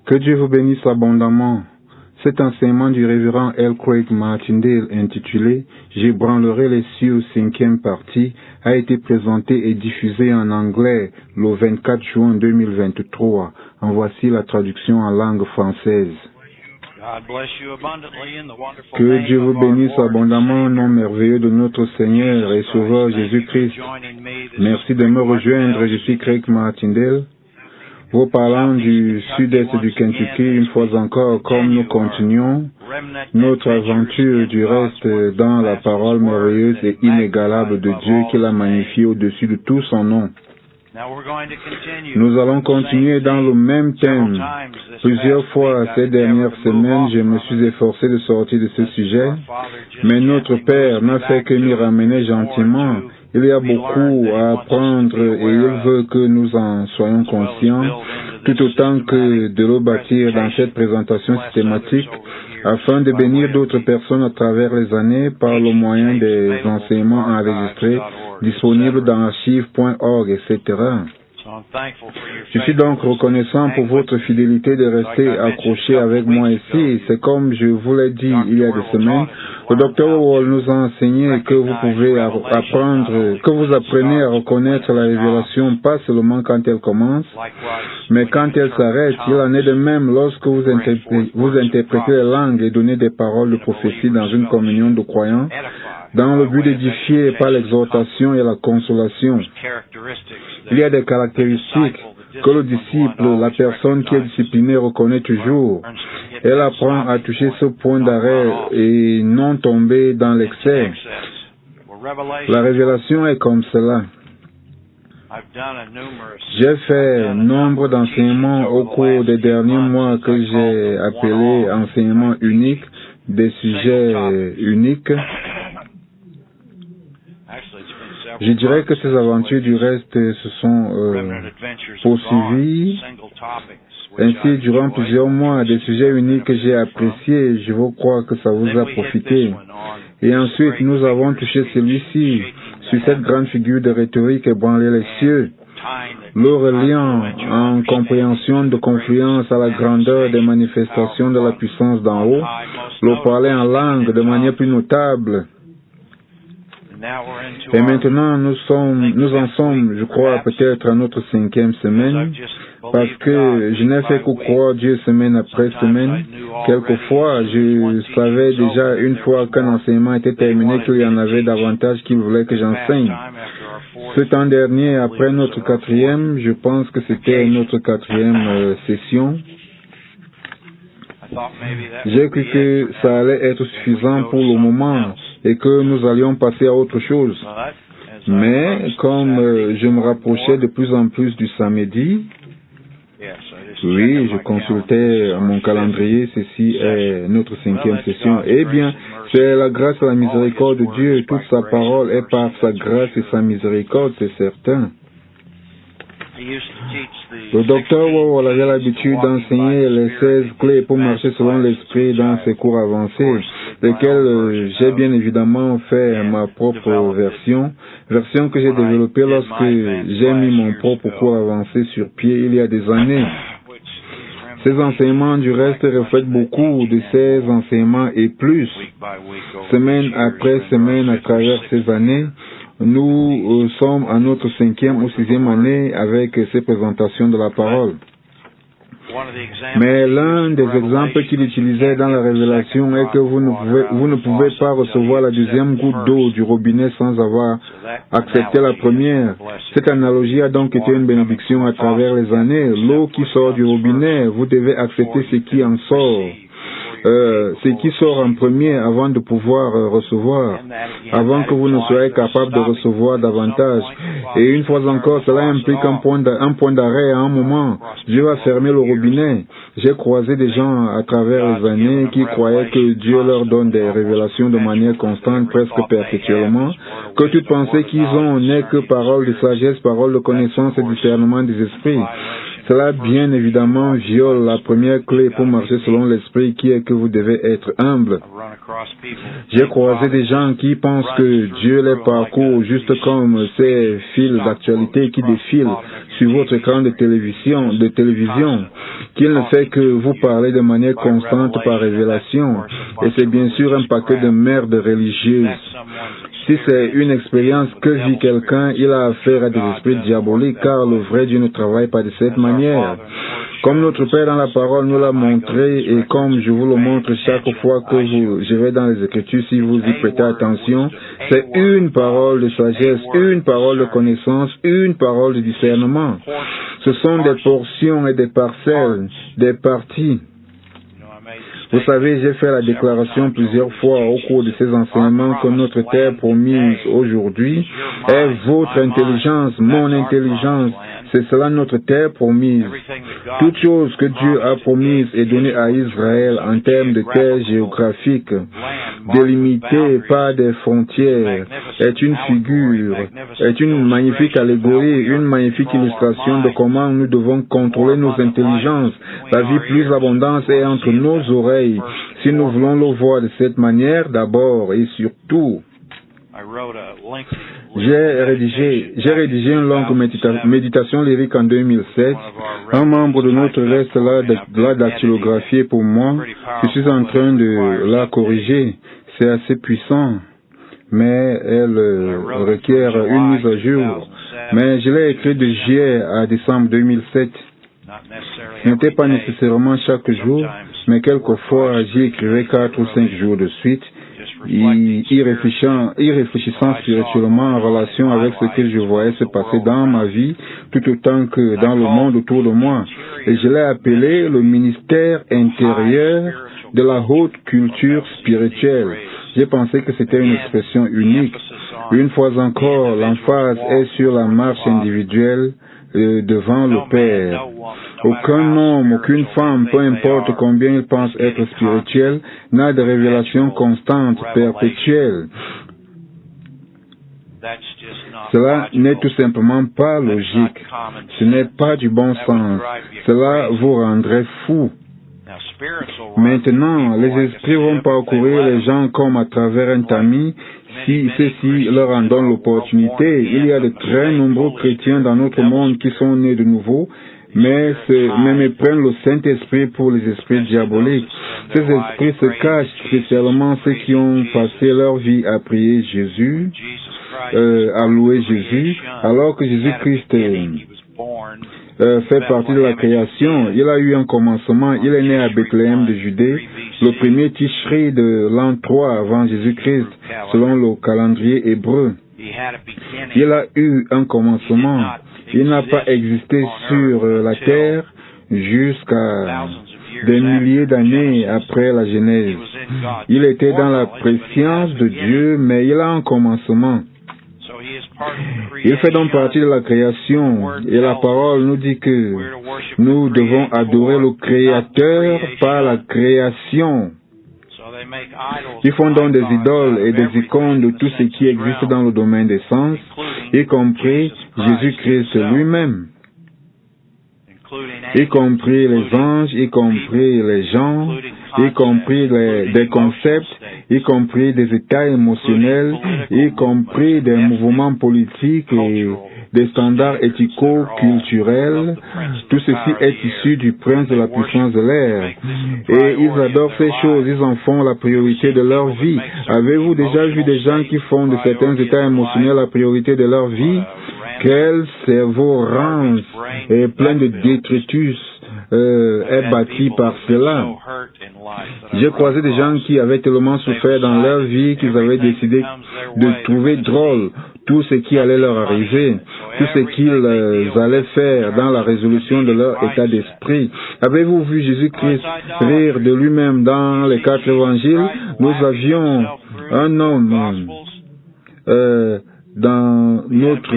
Que Dieu vous bénisse abondamment. Cet enseignement du révérend L. Craig Martindale intitulé « J'ébranlerai les cieux » 5e partie a été présenté et diffusé en anglais le 24 juin 2023. En voici la traduction en langue française. Que Dieu vous bénisse abondamment au nom merveilleux de notre Seigneur et Sauveur Jésus-Christ. Merci de me rejoindre, je suis Craig Martindale. Vous parlant du sud-est du Kentucky, une fois encore, comme nous continuons notre aventure du reste dans la parole merveilleuse et inégalable de Dieu qu'il a magnifiée au-dessus de tout son nom. Nous allons continuer dans le même thème. Plusieurs fois ces dernières semaines, je me suis efforcé de sortir de ce sujet, mais notre Père n'a fait que m'y ramener gentiment. Il y a beaucoup à apprendre et il veut que nous en soyons conscients, tout autant que de le bâtir dans cette présentation systématique, afin de bénir d'autres personnes à travers les années par le moyen des enseignements enregistrés disponibles dans archive.org, etc. Je suis donc reconnaissant pour votre fidélité de rester accroché avec moi ici. C'est comme je vous l'ai dit il y a des semaines, le Dr. Wall nous a enseigné que vous pouvez apprendre, que vous apprenez à reconnaître la révélation pas seulement quand elle commence, mais quand elle s'arrête. Il en est de même lorsque vous interprétez les langues et donnez des paroles de prophétie dans une communion de croyants, dans le but d'édifier par l'exhortation et la consolation. Il y a des caractéristiques que le disciple, la personne qui est disciplinée, reconnaît toujours. Elle apprend à toucher ce point d'arrêt et non tomber dans l'excès. La révélation est comme cela. J'ai fait nombre d'enseignements au cours des derniers mois que j'ai appelés enseignements uniques, des sujets uniques. Je dirais que ces aventures du reste se sont poursuivies. Ainsi, durant plusieurs mois, des sujets uniques que j'ai appréciés, je vous crois que ça vous a profité. Et ensuite, nous avons touché celui-ci, sur cette grande figure de rhétorique ébranler les cieux, le reliant en compréhension de confluence à la grandeur des manifestations de la puissance d'en haut, le parler en langue de manière plus notable. Et maintenant, nous en sommes, je crois, peut-être à notre 5e semaine, parce que je n'ai fait que croire Dieu semaine après semaine. Quelquefois, je savais déjà une fois qu'un enseignement était terminé qu'il y en avait davantage qui voulaient que j'enseigne. Ce temps dernier, après notre 4e, je pense que c'était notre 4e session, j'ai cru que ça allait être suffisant pour le moment et que nous allions passer à autre chose. Mais comme je me rapprochais de plus en plus du samedi, oui, je consultais mon calendrier, ceci est notre 5e session. Eh bien, c'est la grâce et la miséricorde de Dieu, toute sa parole est par sa grâce et sa miséricorde, c'est certain. Le docteur Wall avait l'habitude d'enseigner les 16 clés pour marcher selon l'esprit dans ses cours avancés, lesquels j'ai bien évidemment fait ma propre version que j'ai développée lorsque j'ai mis mon propre cours avancé sur pied il y a des années. Ces enseignements du reste reflètent beaucoup de ces enseignements et plus. Semaine après semaine, à travers ces années, nous sommes à notre 5e ou 6e année avec ces présentations de la parole. Mais l'un des exemples qu'il utilisait dans la révélation est que vous ne pouvez pas recevoir la deuxième goutte d'eau du robinet sans avoir accepté la première. Cette analogie a donc été une bénédiction à travers les années. L'eau qui sort du robinet, vous devez accepter ce qui en sort. Ce qui sort en premier avant de pouvoir recevoir, avant que vous ne soyez capable de recevoir davantage. Et une fois encore, cela implique un point d'arrêt à un moment. Dieu va fermer le robinet. J'ai croisé des gens à travers les années qui croyaient que Dieu leur donne des révélations de manière constante, presque perpétuellement, que toute pensée qu'ils ont n'est que parole de sagesse, parole de connaissance et discernement des esprits. Cela, bien évidemment, viole la première clé pour marcher selon l'esprit qui est que vous devez être humble. J'ai croisé des gens qui pensent que Dieu les parcourt juste comme ces fils d'actualité qui défilent sur votre écran de télévision, qu'il ne fait que vous parler de manière constante par révélation. Et c'est bien sûr un paquet de merde religieuse. Si c'est une expérience que vit quelqu'un, il a affaire à des esprits diaboliques, car le vrai Dieu ne travaille pas de cette manière. Comme notre Père dans la parole nous l'a montré, et comme je vous le montre chaque fois que je vais dans les Écritures, si vous y prêtez attention, c'est une parole de sagesse, une parole de connaissance, une parole de discernement. Ce sont des portions et des parcelles, des parties. Vous savez, j'ai fait la déclaration plusieurs fois au cours de ces enseignements que notre terre promise aujourd'hui est votre intelligence, mon intelligence. C'est cela notre terre promise. Toute chose que Dieu a promise et donnée à Israël en termes de terre géographique, délimitée par des frontières, est une figure, est une magnifique allégorie, une magnifique illustration de comment nous devons contrôler nos intelligences. La vie plus abondante est entre nos oreilles. Si nous voulons le voir de cette manière, d'abord et surtout, j'ai rédigé une longue méditation lyrique en 2007. Un membre de notre reste l'a dactylographié pour moi. Je suis en train de la corriger. C'est assez puissant, mais elle requiert une mise à jour. Mais je l'ai écrit de juillet à décembre 2007. Ce n'était pas nécessairement chaque jour, mais quelquefois j'y écrivais 4 ou 5 jours de suite, y réfléchissant spirituellement en relation avec ce que je voyais se passer dans ma vie, tout autant que dans le monde autour de moi. Et je l'ai appelé le ministère intérieur de la haute culture spirituelle. J'ai pensé que c'était une expression unique. Une fois encore, l'emphase est sur la marche individuelle devant le Père. Aucun homme, aucune femme, peu importe combien il pense être spirituel, n'a de révélation constante, perpétuelle. Cela n'est tout simplement pas logique. Ce n'est pas du bon sens. Cela vous rendrait fou. Maintenant, les esprits vont parcourir les gens comme à travers un tamis. Si ceux-ci leur en donnent l'opportunité, il y a de très nombreux chrétiens dans notre monde qui sont nés de nouveau, mais prennent le Saint-Esprit pour les esprits diaboliques. Ces esprits se cachent, spécialement ceux qui ont passé leur vie à prier Jésus, à louer Jésus, alors que Jésus-Christ fait partie de la création. Il a eu un commencement. Il est né à Bethléem de Judée, le premier Tishri de l'an 3 avant Jésus-Christ, selon le calendrier hébreu. Il a eu un commencement. Il n'a pas existé sur la terre jusqu'à des milliers d'années après la Genèse. Il était dans la préscience de Dieu, mais il a un commencement. Il fait donc partie de la création, et la parole nous dit que nous devons adorer le Créateur par la création. Ils font donc des idoles et des icônes de tout ce qui existe dans le domaine des sens, y compris Jésus-Christ lui-même, y compris les anges, y compris les gens, y compris des concepts, y compris des états émotionnels, y compris des mouvements politiques et des standards éthico-culturels. Tout ceci est issu du prince de la puissance de l'air. Et ils adorent ces choses, ils en font la priorité de leur vie. Avez-vous déjà vu des gens qui font de certains états émotionnels la priorité de leur vie? Quel cerveau rance et plein de détritus est bâti par cela. J'ai croisé des gens qui avaient tellement souffert dans leur vie qu'ils avaient décidé de trouver drôle tout ce qui allait leur arriver, tout ce qu'ils allaient faire dans la résolution de leur état d'esprit. Avez-vous vu Jésus-Christ rire de lui-même dans les 4 évangiles? Nous avions un homme dans notre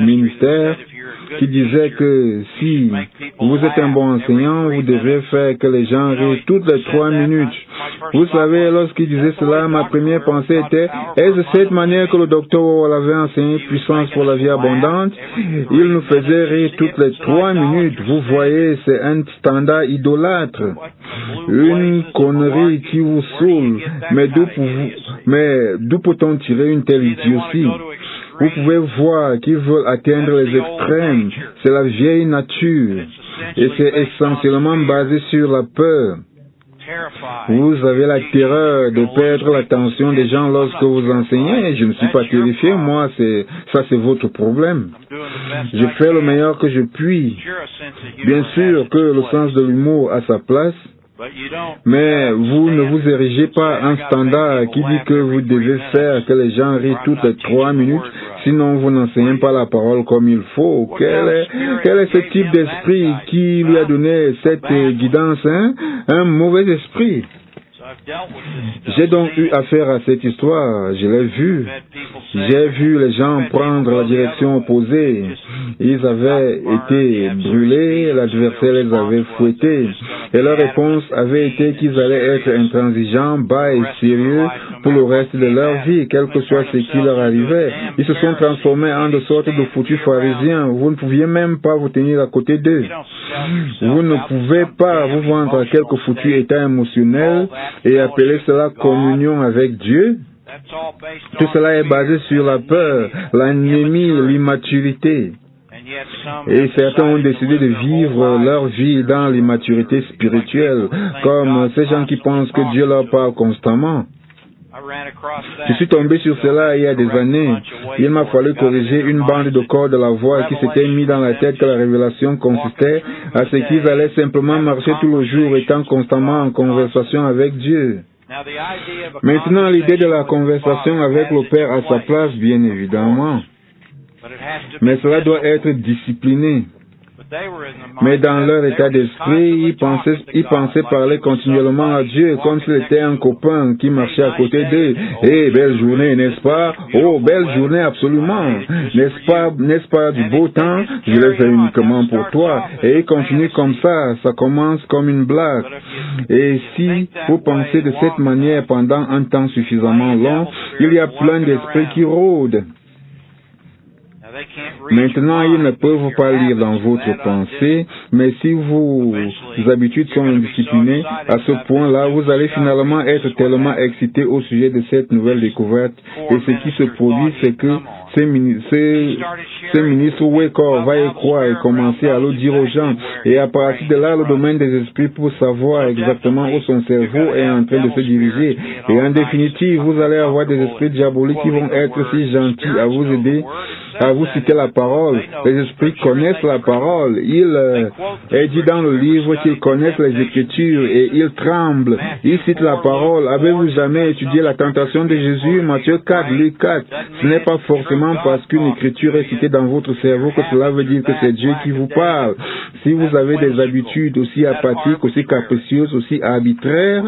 ministère qui disait que si vous êtes un bon enseignant, vous devez faire que les gens rient toutes les 3 minutes. Vous savez, lorsqu'il disait cela, ma première pensée était, est-ce de cette manière que le docteur Wall avait enseigné puissance pour la vie abondante? Il nous faisait rire toutes les 3 minutes. Vous voyez, c'est un standard idolâtre. Une connerie qui vous saoule. Mais d'où peut-on tirer une telle idiotie? Vous pouvez voir qu'ils veulent atteindre les extrêmes. C'est la vieille nature. Et c'est essentiellement basé sur la peur. Vous avez la terreur de perdre l'attention des gens lorsque vous enseignez. Je ne suis pas terrifié, moi, ça c'est votre problème. Je fais le meilleur que je puis. Bien sûr que le sens de l'humour a sa place, mais vous ne vous érigez pas un standard qui dit que vous devez faire que les gens rient toutes les 3 minutes, sinon vous n'enseignez pas la parole comme il faut. Quel est ce type d'esprit qui lui a donné cette guidance, hein? Un mauvais esprit. J'ai donc eu affaire à cette histoire, je l'ai vu. J'ai vu les gens prendre la direction opposée. Ils avaient été brûlés, l'adversaire les avait fouettés. Et leur réponse avait été qu'ils allaient être intransigeants, bas et sérieux pour le reste de leur vie, quel que soit ce qui leur arrivait. Ils se sont transformés en de sortes de foutus pharisiens. Vous ne pouviez même pas vous tenir à côté d'eux. Vous ne pouvez pas vous vendre à quelque foutu état émotionnel et appeler cela communion avec Dieu. Tout cela est basé sur la peur, l'anémie, l'immaturité. Et certains ont décidé de vivre leur vie dans l'immaturité spirituelle, comme ces gens qui pensent que Dieu leur parle constamment. Je suis tombé sur cela il y a des années. Il m'a fallu corriger une bande de cordes de la voix qui s'était mis dans la tête que la révélation consistait à ce qu'ils allaient simplement marcher tout le jour, étant constamment en conversation avec Dieu. Maintenant, l'idée de la conversation avec le Père a sa place, bien évidemment. Mais cela doit être discipliné. Mais dans leur état d'esprit, ils pensaient parler continuellement à Dieu comme s'il était un copain qui marchait à côté d'eux. Eh, belle journée, n'est-ce pas? Oh, belle journée, absolument. N'est-ce pas du beau temps? Je l'ai fait uniquement pour toi. Et ils continuent comme ça commence comme une blague. Et si vous pensez de cette manière pendant un temps suffisamment long, il y a plein d'esprits qui rôdent. Maintenant, ils ne peuvent pas lire dans votre pensée, mais si vos habitudes sont indisciplinées, à ce point-là, vous allez finalement être tellement excité au sujet de cette nouvelle découverte. Et ce qui se produit, c'est que ces ministres Wekor va y croire et commencer à le dire aux gens. Et à partir de là, le domaine des esprits pour savoir exactement où son cerveau est en train de se diriger. Et en définitive, vous allez avoir des esprits diaboliques qui vont être si gentils à vous aider, à vous citer la parole. Les esprits connaissent la parole. Il est dit dans le livre qu'ils connaissent les Écritures et ils tremblent. Ils citent la parole. Avez-vous jamais étudié la tentation de Jésus? Matthieu 4, Luc 4. Ce n'est pas forcément parce qu'une Écriture est citée dans votre cerveau que cela veut dire que c'est Dieu qui vous parle. Si vous avez des habitudes aussi apathiques, aussi capricieuses, aussi arbitraires,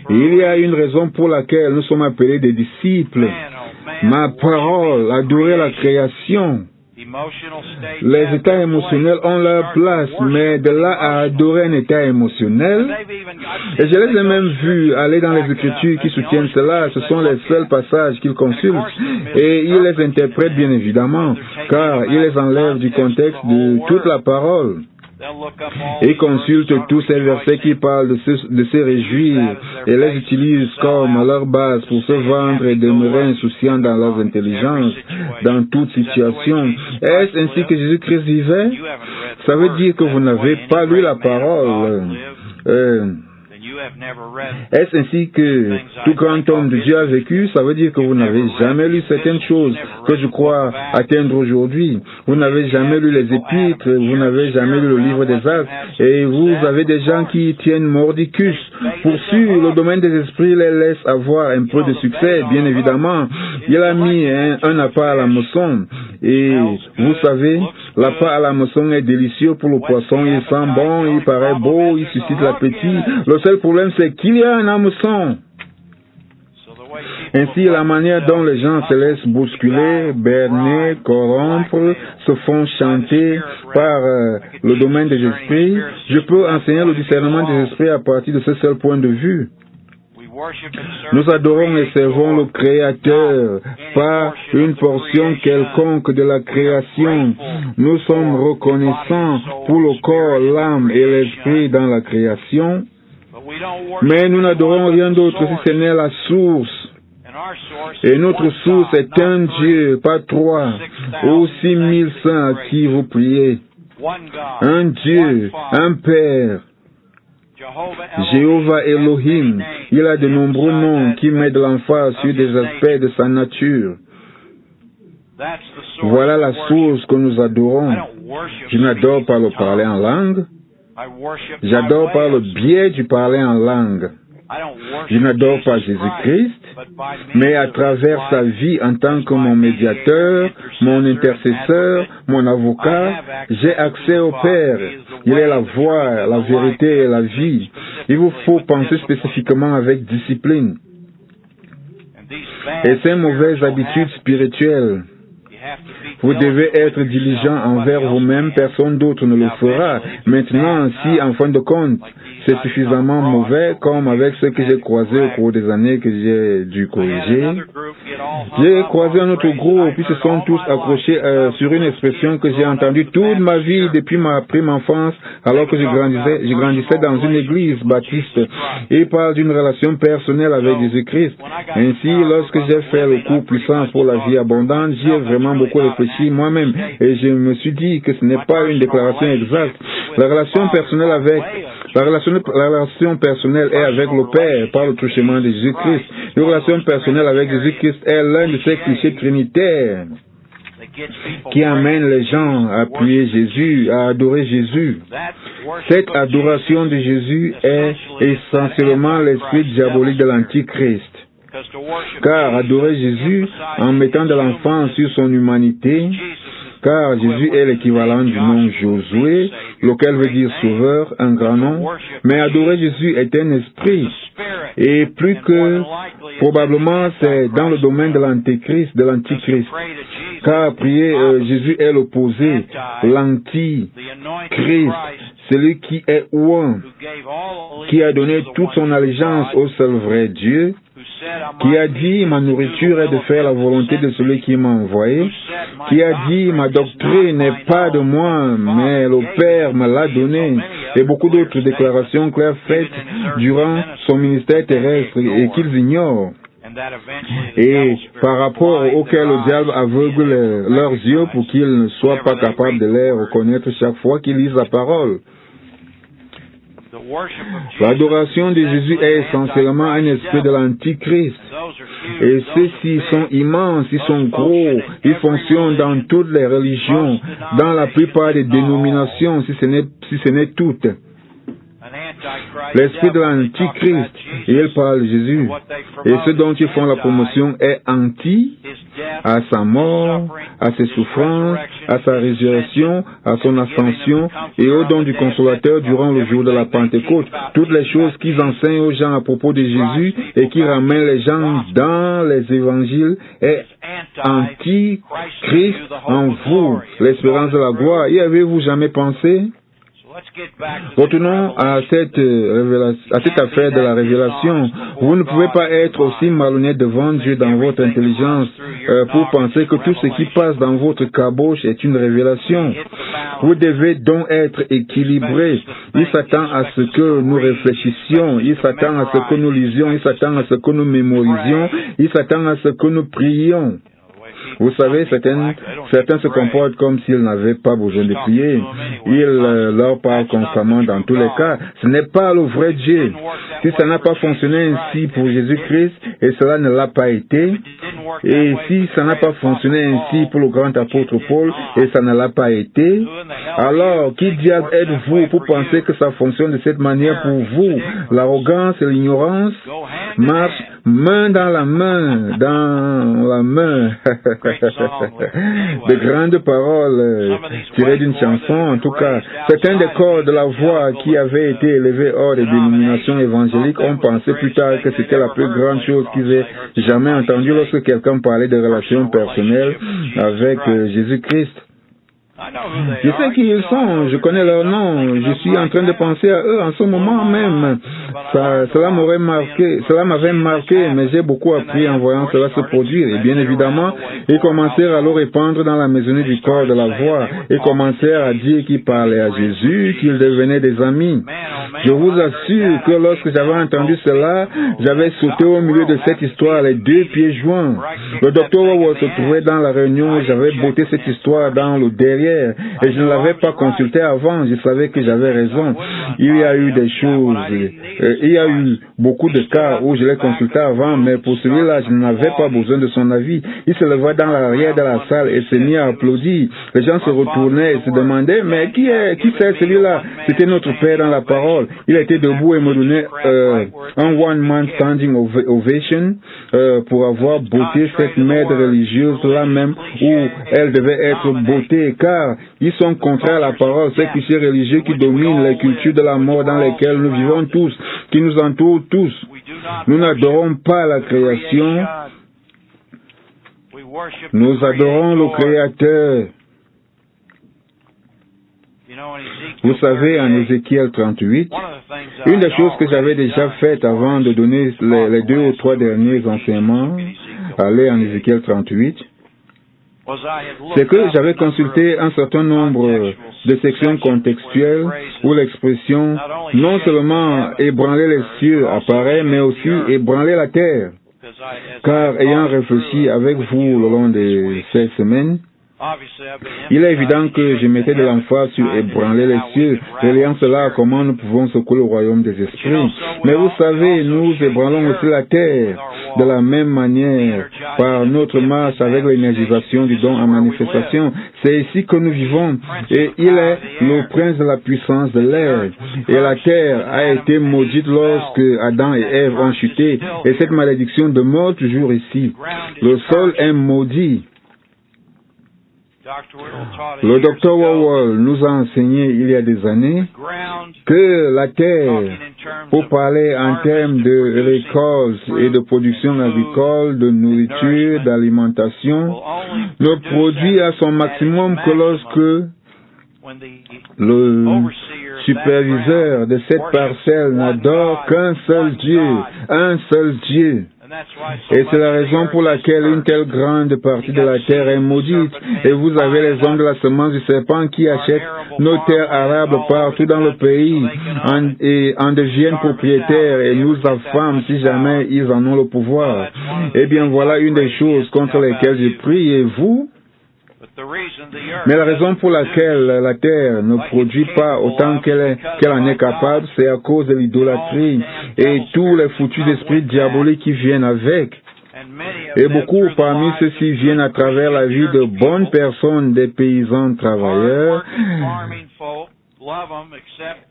il y a une raison pour laquelle nous sommes appelés des disciples. Ma parole, adorer la création. Les états émotionnels ont leur place, mais de là à adorer un état émotionnel, et je les ai même vus aller dans les Écritures qui soutiennent cela, ce sont les seuls passages qu'ils consultent, et ils les interprètent bien évidemment, car ils les enlèvent du contexte de toute la parole. Et consultent tous ces versets qui parlent de se réjouir et les utilisent comme à leur base pour se vendre et demeurer insouciants dans leurs intelligences, dans toute situation. Est-ce ainsi que Jésus-Christ vivait? Ça veut dire que vous n'avez pas lu la parole. Est-ce ainsi que tout grand homme de Dieu a vécu? Ça veut dire que vous n'avez jamais lu certaines choses que je crois atteindre aujourd'hui. Vous n'avez jamais lu les Épîtres, vous n'avez jamais lu le livre des Actes, et vous avez des gens qui tiennent mordicus. Pour sûr, le domaine des esprits les laisse avoir un peu de succès, bien évidemment. Il a mis un appât à la moisson, et vous savez, l'appât à la moisson est délicieux pour le poisson, il sent bon, il paraît beau, il suscite l'appétit. Le seul problème, c'est qu'il y a un hameçon. Ainsi, la manière dont les gens se laissent bousculer, berner, corrompre, se font chanter par le domaine des esprits, je peux enseigner le discernement des esprits à partir de ce seul point de vue. Nous adorons et servons le Créateur, pas une portion quelconque de la création. Nous sommes reconnaissants pour le corps, l'âme et l'esprit dans la création, mais nous n'adorons rien d'autre si ce n'est la source. Et notre source est un Dieu, pas trois, ou 6000 saints à qui vous priez. Un Dieu, un Père. Jéhovah Elohim, il a de nombreux noms qui mettent l'emphase sur des aspects de sa nature. Voilà la source que nous adorons. Je n'adore pas le parler en langue, j'adore par le biais du parler en langue. Je n'adore pas Jésus-Christ, mais à travers sa vie en tant que mon médiateur, mon intercesseur, mon avocat, j'ai accès au Père. Il est la voie, la vérité et la vie. Il vous faut penser spécifiquement avec discipline. Et ces mauvaises habitudes spirituelles, vous devez être diligent envers vous-même, personne d'autre ne le fera. Maintenant, si en fin de compte, c'est suffisamment mauvais, comme avec ceux que j'ai croisés au cours des années que j'ai dû corriger, j'ai croisé un autre groupe, puis se sont tous accrochés sur une expression que j'ai entendue toute ma vie depuis ma prime enfance, alors que je grandissais dans une église baptiste. Et il parle d'une relation personnelle avec Jésus-Christ. Ainsi, lorsque j'ai fait le cours puissant pour la vie abondante, j'y ai vraiment beaucoup réfléchi moi-même, et je me suis dit que ce n'est pas une déclaration exacte. La relation personnelle est avec le Père par le touchement de Jésus-Christ. Une relation personnelle avec Jésus-Christ est l'un de ces clichés trinitaires qui amène les gens à prier Jésus, à adorer Jésus. Cette adoration de Jésus est essentiellement l'esprit diabolique de l'Antichrist. Car adorer Jésus en mettant de l'emphase sur son humanité, car Jésus est l'équivalent du nom Josué, lequel veut dire sauveur, un grand nom, mais adorer Jésus est un esprit, et plus que probablement c'est dans le domaine de l'Antéchrist, car prier Jésus est l'opposé, l'anti-Christ, celui qui est ouin, qui a donné toute son allégeance au seul vrai Dieu, qui a dit ma nourriture est de faire la volonté de celui qui m'a envoyé, qui a dit ma doctrine n'est pas de moi, mais le Père me l'a donnée, et beaucoup d'autres déclarations claires faites durant son ministère terrestre et qu'ils ignorent. Et par rapport auquel le diable aveugle leurs yeux pour qu'ils ne soient pas capables de les reconnaître chaque fois qu'ils lisent la parole. L'adoration de Jésus est essentiellement un esprit de l'Antichrist. Et ceux-ci sont immenses, ils sont gros, ils fonctionnent dans toutes les religions, dans la plupart des dénominations, si ce n'est toutes. L'esprit de l'Antichrist, et il parle de Jésus. Et ce dont ils font la promotion est anti à sa mort, à ses souffrances, à sa résurrection, à son ascension et au don du Consolateur durant le jour de la Pentecôte. Toutes les choses qu'ils enseignent aux gens à propos de Jésus et qui ramènent les gens dans les évangiles est anti-Christ en vous, l'espérance de la gloire. Y avez-vous jamais pensé? Retournons à cette affaire de la révélation. Vous ne pouvez pas être aussi malhonnête devant Dieu dans votre intelligence pour penser que tout ce qui passe dans votre caboche est une révélation. Vous devez donc être équilibré. Il s'attend à ce que nous réfléchissions, il s'attend à ce que nous lisions, il s'attend à ce que nous mémorisions, il s'attend à ce que nous prions. Vous savez, certains se comportent comme s'ils n'avaient pas besoin de prier. Ils leur parlent constamment dans tous les cas. Ce n'est pas le vrai Dieu. Si ça n'a pas fonctionné ainsi pour Jésus-Christ, et cela ne l'a pas été, et si ça n'a pas fonctionné ainsi pour le grand apôtre Paul, et ça ne l'a pas été, alors qui diable êtes-vous pour penser que ça fonctionne de cette manière pour vous? L'arrogance et l'ignorance main dans la main, de grandes paroles tirées d'une chanson. En tout cas, certains des corps de la voix qui avaient été élevés hors des dénominations évangéliques ont pensé plus tard que c'était la plus grande chose qu'ils aient jamais entendue lorsque quelqu'un parlait de relations personnelles avec Jésus-Christ. Je sais qui ils sont, je connais leur nom, je suis en train de penser à eux en ce moment même. Cela m'avait marqué, mais j'ai beaucoup appris en voyant cela se produire. Et bien évidemment, ils commencèrent à le répandre dans la maisonnée du corps de la voix. Ils commencèrent à dire qu'ils parlaient à Jésus, qu'ils devenaient des amis. Je vous assure que lorsque j'avais entendu cela, j'avais sauté au milieu de cette histoire, les deux pieds joints. Le docteur Wawol se trouvait dans la réunion et j'avais botté cette histoire dans le derrière. Et je ne l'avais pas consulté avant, je savais que j'avais raison. Il y a eu des choses, il y a eu beaucoup de cas où je l'ai consulté avant, mais pour celui-là, je n'avais pas besoin de son avis. Il se leva dans l'arrière de la salle et s'est mis à applaudir. Les gens se retournaient et se demandaient, mais qui c'est celui-là? C'était notre Père dans la parole. Il était debout et me donnait un one-man standing ovation pour avoir botté cette maître religieuse là même où elle devait être bottée, car ils sont contraires à la parole, ces clichés religieux qui dominent les cultures de la mort dans lesquelles nous vivons tous, qui nous entourent tous. Nous n'adorons pas la création, nous adorons le Créateur. Vous savez, en Ézéchiel 38, une des choses que j'avais déjà faites avant de donner les 2 ou 3 derniers enseignements, allez en Ézéchiel 38, c'est que j'avais consulté un certain nombre de sections contextuelles où l'expression non seulement ébranler les cieux apparaît, mais aussi ébranler la terre. Car ayant réfléchi avec vous le long de ces semaines, il est évident que je mettais de l'emphase sur ébranler les cieux, reliant cela à comment nous pouvons secouer le royaume des esprits. Mais vous savez, nous ébranlons aussi la terre de la même manière, par notre marche avec l'énergisation du don en manifestation. C'est ici que nous vivons, et il est le prince de la puissance de l'air. Et la terre a été maudite lorsque Adam et Ève ont chuté, et cette malédiction demeure toujours ici. Le sol est maudit. Le docteur Wawol nous a enseigné il y a des années que la terre, pour parler en termes de récolte et de production agricole, de nourriture, d'alimentation, ne produit à son maximum que lorsque le superviseur de cette parcelle n'adore qu'un seul Dieu, un seul Dieu. Et c'est la raison pour laquelle une telle grande partie de la terre est maudite. Et vous avez les hommes de la semence du serpent qui achètent nos terres arables partout dans le pays et en deviennent propriétaires et nous affament si jamais ils en ont le pouvoir. Eh bien voilà une des choses contre lesquelles je prie, et vous? Mais la raison pour laquelle la terre ne produit pas autant qu'elle en est capable, c'est à cause de l'idolâtrie et tous les foutus esprits diaboliques qui viennent avec. Et beaucoup parmi ceux-ci viennent à travers la vie de bonnes personnes, des paysans travailleurs.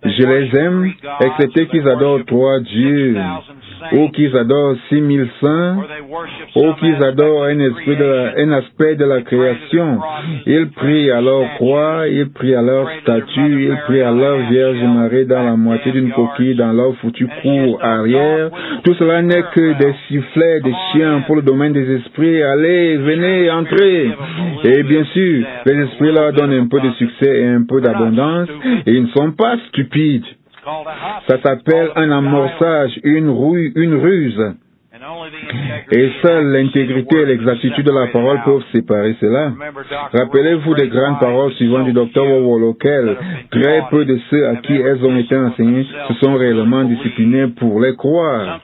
Je les aime, excepté qu'ils adorent 3 dieux, ou qu'ils adorent 6000 saints, ou qu'ils adorent un aspect de la création. Ils prient à leur croix, ils prient à leur statue, ils prient à leur Vierge Marie dans la moitié d'une coquille, dans leur foutu cour arrière. Tout cela n'est que des sifflets des chiens pour le domaine des esprits. Allez, venez, entrez. Et bien sûr, les esprits leur donnent un peu de succès et un peu d'abondance. Et ils ne sont pas stupides. Ça s'appelle un amorçage, une ruse. Et seule l'intégrité et l'exactitude de la parole peuvent séparer cela. Rappelez-vous des grandes paroles suivantes du Dr. Wawol, auxquelles très peu de ceux à qui elles ont été enseignées se sont réellement disciplinés pour les croire.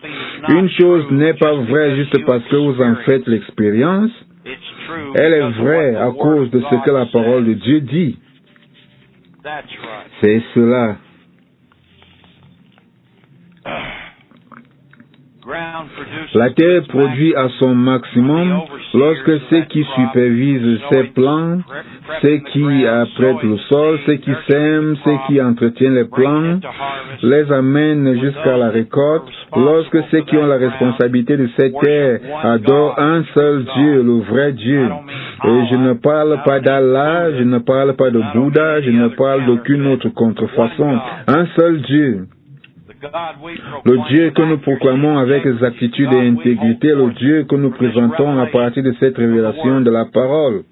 Une chose n'est pas vraie juste parce que vous en faites l'expérience. Elle est vraie à cause de ce que la parole de Dieu dit. C'est cela. La terre produit à son maximum lorsque ceux qui supervisent ces plants, ceux qui apprêtent le sol, ceux qui sèment, ceux qui entretiennent les plants, les amènent jusqu'à la récolte, lorsque ceux qui ont la responsabilité de cette terre adorent un seul Dieu, le vrai Dieu. Et je ne parle pas d'Allah, je ne parle pas de Bouddha, je ne parle d'aucune autre contrefaçon. Un seul Dieu. Le Dieu que nous proclamons avec exactitude et intégrité, le Dieu que nous présentons à partir de cette révélation de la parole.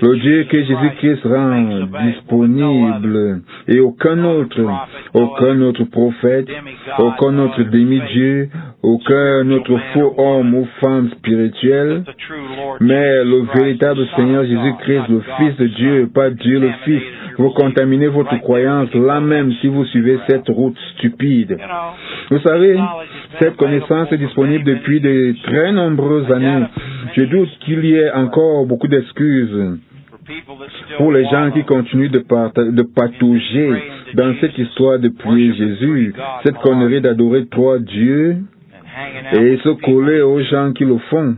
Le Dieu que Jésus-Christ rend disponible et aucun autre prophète, aucun autre demi-dieu, aucun autre faux homme ou femme spirituelle, mais le véritable Seigneur Jésus-Christ, le Fils de Dieu, pas Dieu le Fils. Vous contaminez votre croyance là même si vous suivez cette route stupide. Vous savez, cette connaissance est disponible depuis de très nombreuses années. Je doute qu'il y ait encore beaucoup d'excuses pour les gens qui continuent de patauger dans cette histoire de prier Jésus, cette connerie d'adorer trois dieux et se coller aux gens qui le font.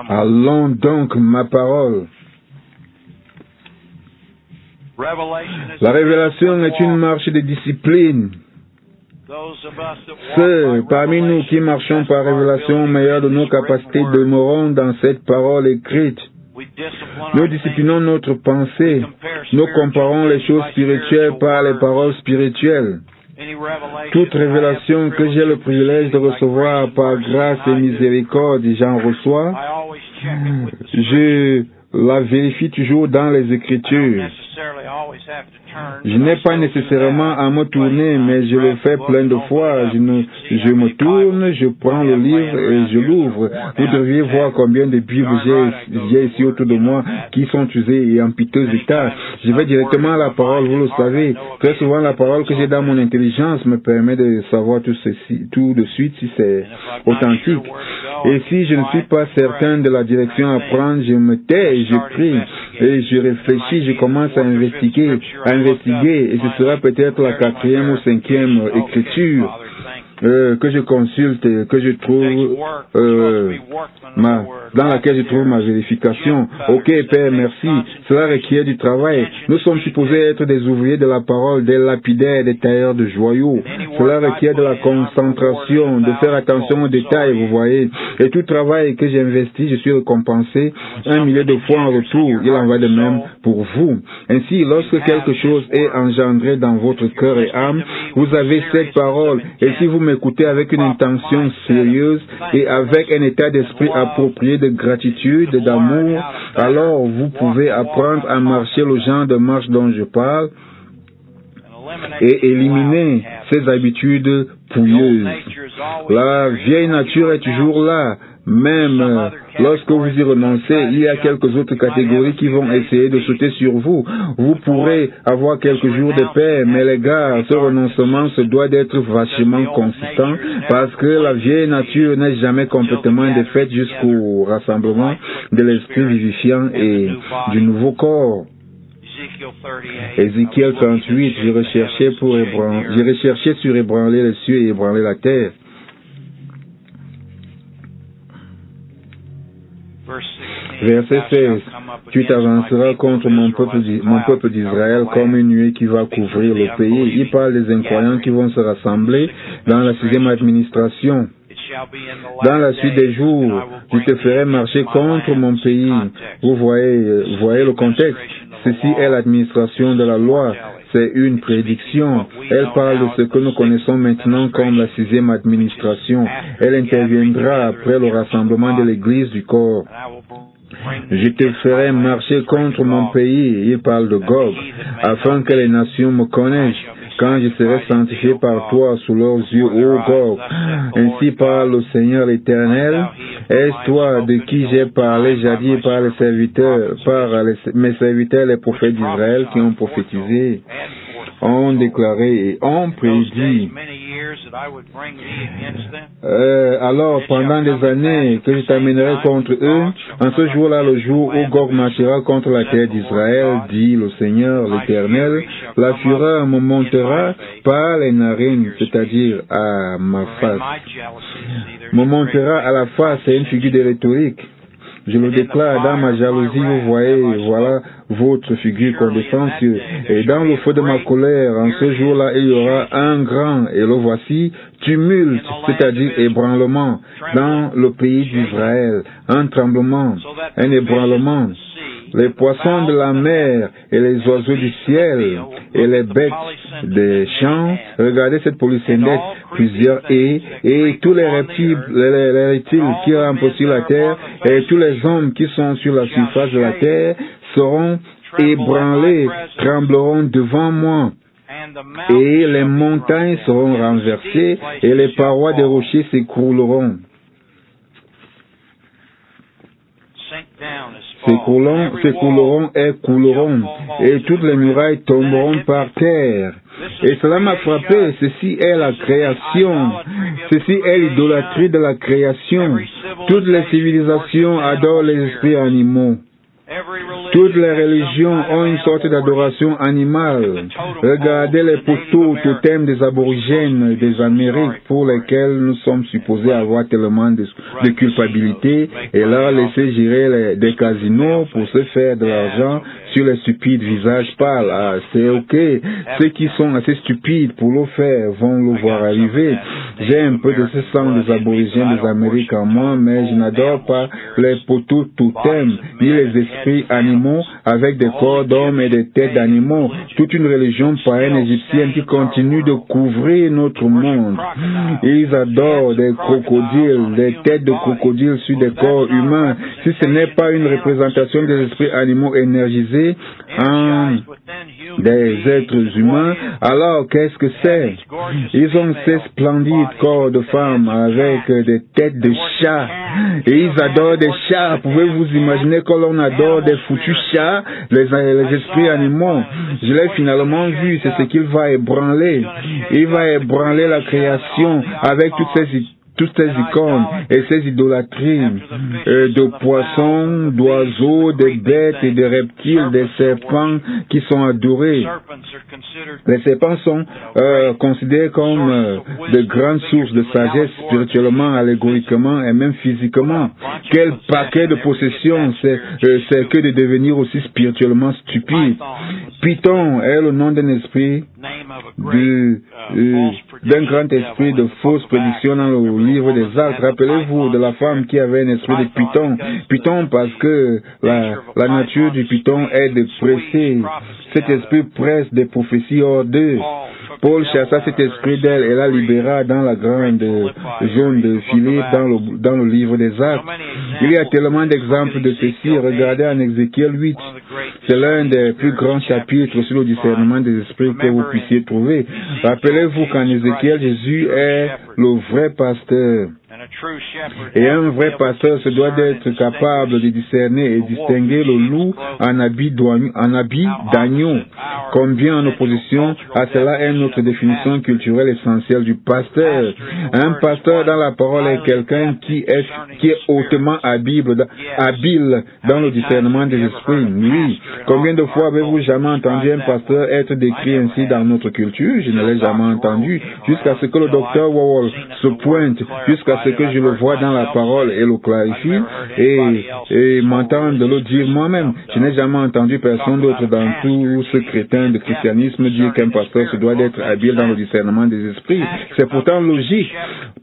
Allons donc, ma parole. La révélation est une marche de discipline. Ceux parmi nous qui marchons par révélation au meilleur de nos capacités demeurons dans cette parole écrite. Nous disciplinons notre pensée. Nous comparons les choses spirituelles par les paroles spirituelles. Toute révélation que j'ai le privilège de recevoir par grâce et miséricorde, j'en reçois, je la vérifie toujours dans les Écritures. Je n'ai pas nécessairement à me tourner, mais je le fais plein de fois. Je me tourne, je prends le livre et je l'ouvre. Vous devriez voir combien de Bibles j'ai ici autour de moi qui sont usées et en piteux état. Je vais directement à la parole, vous le savez. Très souvent, la parole que j'ai dans mon intelligence me permet de savoir tout de suite si c'est authentique. Et si je ne suis pas certain de la direction à prendre, je me tais, je prie et je réfléchis, je commence à investiguer, et ce sera peut-être la 4e ou 5e écriture que je consulte, que je trouve dans laquelle je trouve ma vérification. Ok, Père, merci. Cela requiert du travail. Nous sommes supposés être des ouvriers de la parole, des lapidaires, des tailleurs de joyaux. Cela requiert de la concentration, de faire attention aux détails, vous voyez. Et tout travail que j'investis, je suis récompensé 1 million de fois en retour. Il en va de même pour vous. Ainsi, lorsque quelque chose est engendré dans votre cœur et âme, vous avez cette parole. Et si vous m'écoutez avec une intention sérieuse et avec un état d'esprit approprié de gratitude, d'amour, alors vous pouvez apprendre à marcher le genre de marche dont je parle et éliminer ces habitudes pouilleuses. La vieille nature est toujours là. Même lorsque vous y renoncez, il y a quelques autres catégories qui vont essayer de sauter sur vous. Vous pourrez avoir quelques jours de paix, mais les gars, ce renoncement se doit d'être vachement consistant parce que la vieille nature n'est jamais complètement défaite jusqu'au rassemblement de l'esprit vivifiant et du nouveau corps. Ézéchiel 38, j'ai recherché sur ébranler les cieux et ébranler la terre. Verset 16. Tu t'avanceras contre mon peuple d'Israël comme une nuée qui va couvrir le pays. Il parle des incroyants qui vont se rassembler dans la 6e administration. Dans la suite des jours, je te ferai marcher contre mon pays. Vous voyez le contexte. Ceci est l'administration de la loi. C'est une prédiction. Elle parle de ce que nous connaissons maintenant comme la 6e administration. Elle interviendra après le rassemblement de l'Église du corps. Je te ferai marcher contre mon pays, il parle de Gog, afin que les nations me connaissent, quand je serai sanctifié par toi sous leurs yeux, ô Gog. Ainsi parle le Seigneur l'Éternel. Est-ce toi de qui j'ai parlé jadis par mes serviteurs, les prophètes d'Israël qui ont prophétisé, ont déclaré et ont prédit alors pendant des années que je t'amènerai contre eux, en ce jour-là, le jour où Gog marchera contre la terre d'Israël, dit le Seigneur l'Éternel, la fureur me montera par les narines, c'est-à-dire à ma face. Me montera à la face, c'est une figure de rhétorique. Je le déclare, dans ma jalousie, vous voyez, voilà votre figure qu'on défend sur. Et dans le feu de ma colère, en ce jour-là, il y aura un grand, et le voici, tumulte, c'est-à-dire ébranlement, dans le pays d'Israël, un tremblement, un ébranlement. Les poissons de la mer et les oiseaux du ciel et les bêtes des champs, regardez cette polyscénète, plusieurs et tous les reptiles, les reptiles qui rampent sur la terre et tous les hommes qui sont sur la surface de la terre seront ébranlés, trembleront devant moi. Et les montagnes seront renversées et les parois des rochers s'écrouleront. S'écrouleront et couleront, et toutes les murailles tomberont par terre. Et cela m'a frappé, ceci est la création, ceci est l'idolâtrie de la création. Toutes les civilisations adorent les esprits animaux. Toutes les religions ont une sorte d'adoration animale. Regardez les poteaux totems des aborigènes des Amériques pour lesquels nous sommes supposés avoir tellement de culpabilité et leur laisser gérer des casinos pour se faire de l'argent sur les stupides visages pâles. Ah, c'est ok. Ceux qui sont assez stupides pour le faire vont le voir arriver. J'ai un peu de ce sang des aborigènes des Amériques en moi, mais je n'adore pas les poteaux totems ni les esprits animaux avec des corps d'hommes et des têtes d'animaux. Toute une religion païenne égyptienne qui continue de couvrir notre monde. Ils adorent des crocodiles, des têtes de crocodiles sur des corps humains. Si ce n'est pas une représentation des esprits animaux énergisés en des êtres humains, alors qu'est-ce que c'est? Ils ont ces splendides corps de femmes avec des têtes de chats. Et ils adorent des chats. Pouvez-vous imaginer que l'on adore des foutus chats, les esprits animaux? Je l'ai finalement vu, c'est ce qu'il va ébranler. Il va ébranler la création avec toutes ces icônes et ces idolâtries de poissons, d'oiseaux, des bêtes et des reptiles, des serpents qui sont adorés. Les serpents sont considérés comme de grandes sources de sagesse spirituellement, allégoriquement et même physiquement. Quel paquet de possessions, c'est que de devenir aussi spirituellement stupide. Python est le nom d'un esprit, d'un grand esprit de fausses prédictions dans le livre des Actes. Rappelez-vous de la femme qui avait un esprit de Python. Python parce que la nature du Python est de presser. Cet esprit presse des prophéties hors d'eux. Paul chassa cet esprit d'elle et la libéra dans la grande zone de Philippe dans le livre des Actes. Il y a tellement d'exemples de ceci. Regardez en Ézéchiel 8. C'est l'un des plus grands chapitres sur le discernement des esprits que vous puissiez trouver. Rappelez-vous qu'en Ézéchiel, Jésus est le vrai pasteur. Et un vrai pasteur se doit d'être capable de discerner et distinguer le loup en habit d'agneau. Combien en opposition à cela est notre définition culturelle essentielle du pasteur. Un pasteur dans la parole est quelqu'un qui est hautement habile dans le discernement des esprits. Oui. Combien de fois avez-vous jamais entendu un pasteur être décrit ainsi dans notre culture? Je ne l'ai jamais entendu. Jusqu'à ce que le docteur Wawol se pointe, jusqu'à ce que je le vois dans la parole et le clarifie et m'entende le dire moi-même. Je n'ai jamais entendu personne d'autre dans tout ce crétin de christianisme dire qu'un pasteur se doit d'être habile dans le discernement des esprits. C'est pourtant logique.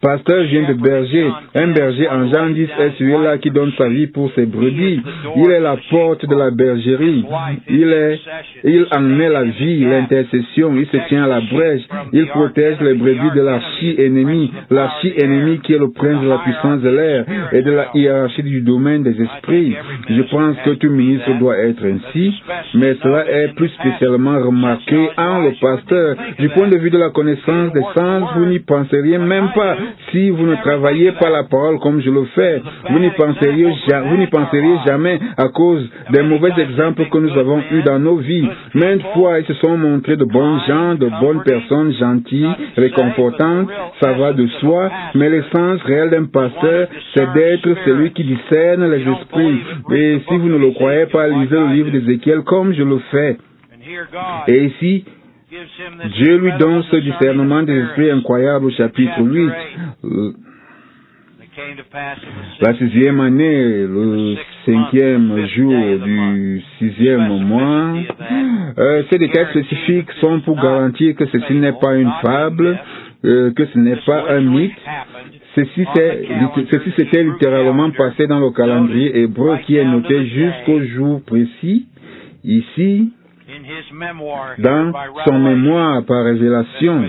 Pasteur vient de berger. Un berger en Jean 10 est celui-là qui donne sa vie pour ses brebis. Il est la porte de la bergerie. Il en est la vie, l'intercession. Il se tient à la brèche. Il protège les brebis de l'archi-ennemi. L'archi-ennemi qui est le restreindre la puissance de l'air et de la hiérarchie du domaine des esprits. Je pense que tout ministre doit être ainsi, mais cela est plus spécialement remarqué en le pasteur. Du point de vue de la connaissance des sens, vous n'y penseriez même pas si vous ne travaillez pas la parole comme je le fais. Vous n'y penseriez jamais à cause des mauvais exemples que nous avons eus dans nos vies. Maintes fois, ils se sont montrés de bons gens, de bonnes personnes gentilles, réconfortantes, ça va de soi, mais l'essence réelle d'un pasteur, c'est d'être celui qui discerne les esprits. Et si vous ne le croyez pas, lisez le livre d'Ézéchiel comme je le fais. Et ici, Dieu lui donne ce discernement des esprits incroyable au chapitre 8. La 6e année, le 5e jour du 6e mois, ces détails spécifiques sont pour garantir que ceci n'est pas une fable, que ce n'est pas un mythe. Ceci s'était littéralement passé dans le calendrier hébreu qui est noté jusqu'au jour précis. Ici, dans son mémoire par révélation,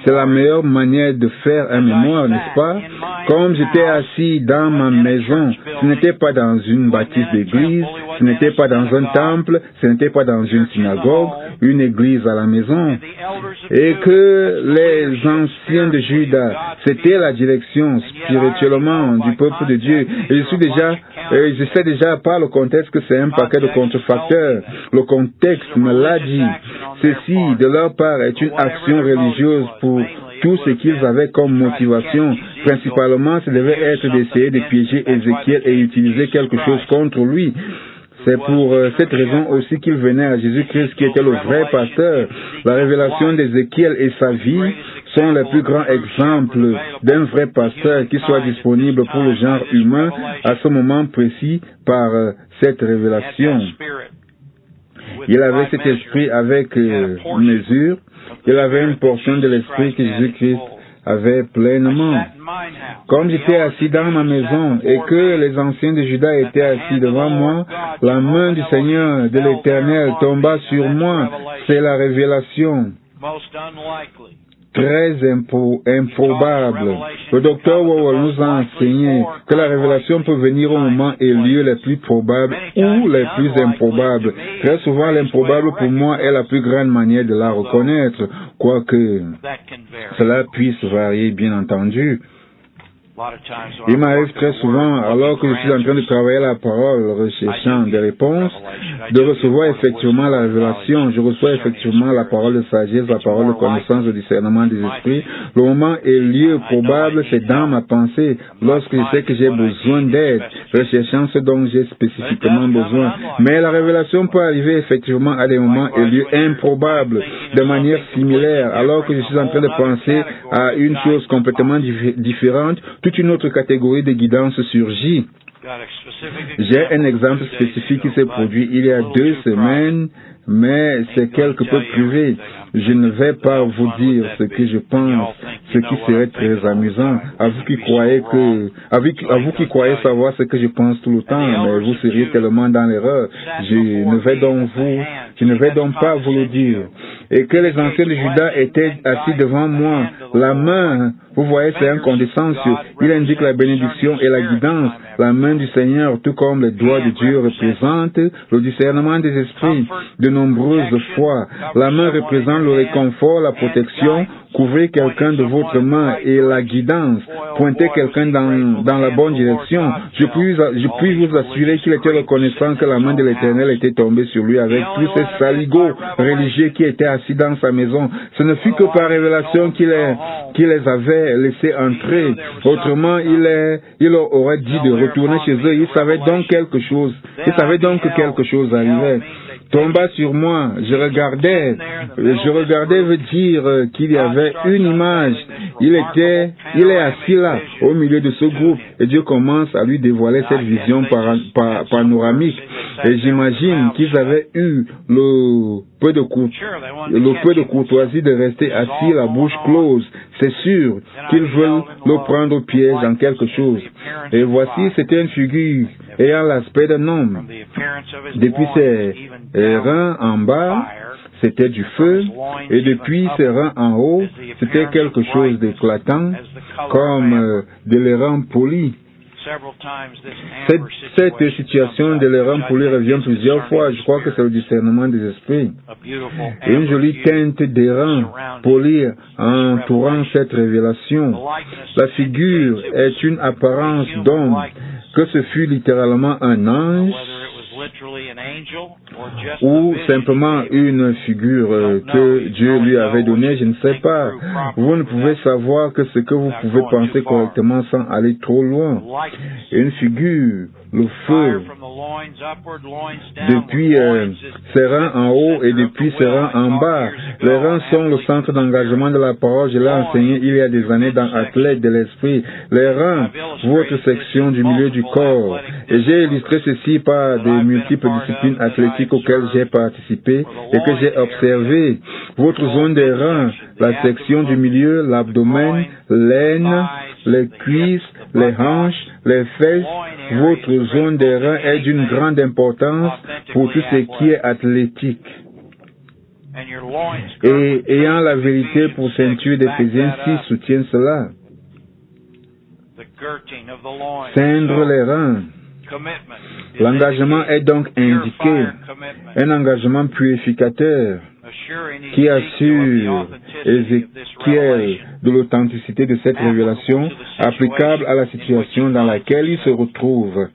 c'est la meilleure manière de faire un mémoire, n'est-ce pas? Comme j'étais assis dans ma maison, ce n'était pas dans une bâtisse d'église, ce n'était pas dans un temple, ce n'était pas dans une synagogue, une église à la maison, et que les anciens de Juda, c'était la direction spirituellement du peuple de Dieu. Et je sais déjà par le contexte que c'est un paquet de contrefacteurs. Le contexte me l'a dit. Ceci, de leur part, est une action religieuse pour tout ce qu'ils avaient comme motivation. Principalement, ce devait être d'essayer de piéger Ézéchiel et utiliser quelque chose contre lui. C'est pour cette raison aussi qu'il venait à Jésus-Christ qui était le vrai pasteur. La révélation d'Ézéchiel et sa vie sont les plus grands exemples d'un vrai pasteur qui soit disponible pour le genre humain à ce moment précis par cette révélation. Il avait cet esprit avec mesure. Il avait une portion de l'esprit que Jésus-Christ avait pleinement. Comme j'étais assis dans ma maison et que les anciens de Juda étaient assis devant moi, la main du Seigneur de l'Éternel tomba sur moi. C'est la révélation. Très improbable. Le docteur Wowell nous a enseigné que la révélation peut venir au moment et lieu les plus probables ou les plus improbables. Très souvent, l'improbable pour moi est la plus grande manière de la reconnaître, quoique cela puisse varier, bien entendu. Il m'arrive très souvent, alors que je suis en train de travailler la parole, recherchant des réponses, de recevoir effectivement la révélation. Je reçois effectivement la parole de sagesse, la parole de connaissance, de discernement des esprits. Le moment et lieu probable, c'est dans ma pensée, lorsque je sais que j'ai besoin d'aide, recherchant ce dont j'ai spécifiquement besoin. Mais la révélation peut arriver effectivement à des moments et lieux improbables, de manière similaire, alors que je suis en train de penser à une chose complètement différente. Toute une autre catégorie de guidance surgit. J'ai un exemple spécifique qui s'est produit il y a 2 semaines, mais c'est quelque peu privé. Je ne vais pas vous dire ce que je pense, ce qui serait très amusant. À vous qui croyez savoir ce que je pense tout le temps, mais vous seriez tellement dans l'erreur. Je ne vais donc pas vous le dire. Et que les anciens de Juda étaient assis devant moi. La main, vous voyez, c'est un condescension. Il indique la bénédiction et la guidance. La main du Seigneur, tout comme les doigts de Dieu, représente le discernement des esprits. De nombreuses fois, la main représente le réconfort, la protection. Couvrez quelqu'un de votre main et la guidance. Pointez quelqu'un dans la bonne direction. Je puis vous assurer qu'il était reconnaissant que la main de l'Éternel était tombée sur lui avec tous ces saligots religieux qui étaient assis dans sa maison. Ce ne fut que par révélation qu'il les avait laissés entrer. Autrement, il leur aurait dit de retourner chez eux. Il savait donc que quelque chose arrivait. Tomba sur moi, je regardais veut dire qu'il y avait une image. Il est assis là, au milieu de ce groupe, et Dieu commence à lui dévoiler cette vision panoramique. Et j'imagine qu'ils avaient eu le peu de courtoisie de rester assis, la bouche close. C'est sûr qu'ils veulent le prendre au piège en quelque chose. Et voici, c'était une figure ayant l'aspect d'un homme. Depuis ses reins en bas, c'était du feu, et depuis ses reins en haut, c'était quelque chose d'éclatant, comme de l'airain poli. Cette situation de l'airain poli revient plusieurs fois. Je crois que c'est le discernement des esprits. Et une jolie teinte d'airain poli entourant cette révélation. La figure est une apparence d'homme, que ce fût littéralement un ange, ou simplement une figure que Dieu lui avait donnée, je ne sais pas. Vous ne pouvez savoir que ce que vous pouvez penser correctement sans aller trop loin. Une figure, le feu, depuis ses reins en haut et depuis ses reins en bas. Les reins sont le centre d'engagement de la parole. Je l'ai enseigné il y a des années dans Athlète de l'Esprit. Les reins, votre section du milieu du corps. Et j'ai illustré ceci par des multiples disciplines athlétiques auxquelles j'ai participé et que j'ai observé. Votre zone des reins, la section du milieu, l'abdomen, l'aine, les cuisses, les hanches, les fesses, votre zone des reins est d'une grande importance pour tout ce qui est athlétique. Et ayant la vérité pour ceinture d'Éphésiens 6 soutient cela. Ceindre les reins. L'engagement est donc indiqué, un engagement purificateur qui assure Ézéchiel de l'authenticité de cette révélation applicable à la situation dans laquelle il se retrouve.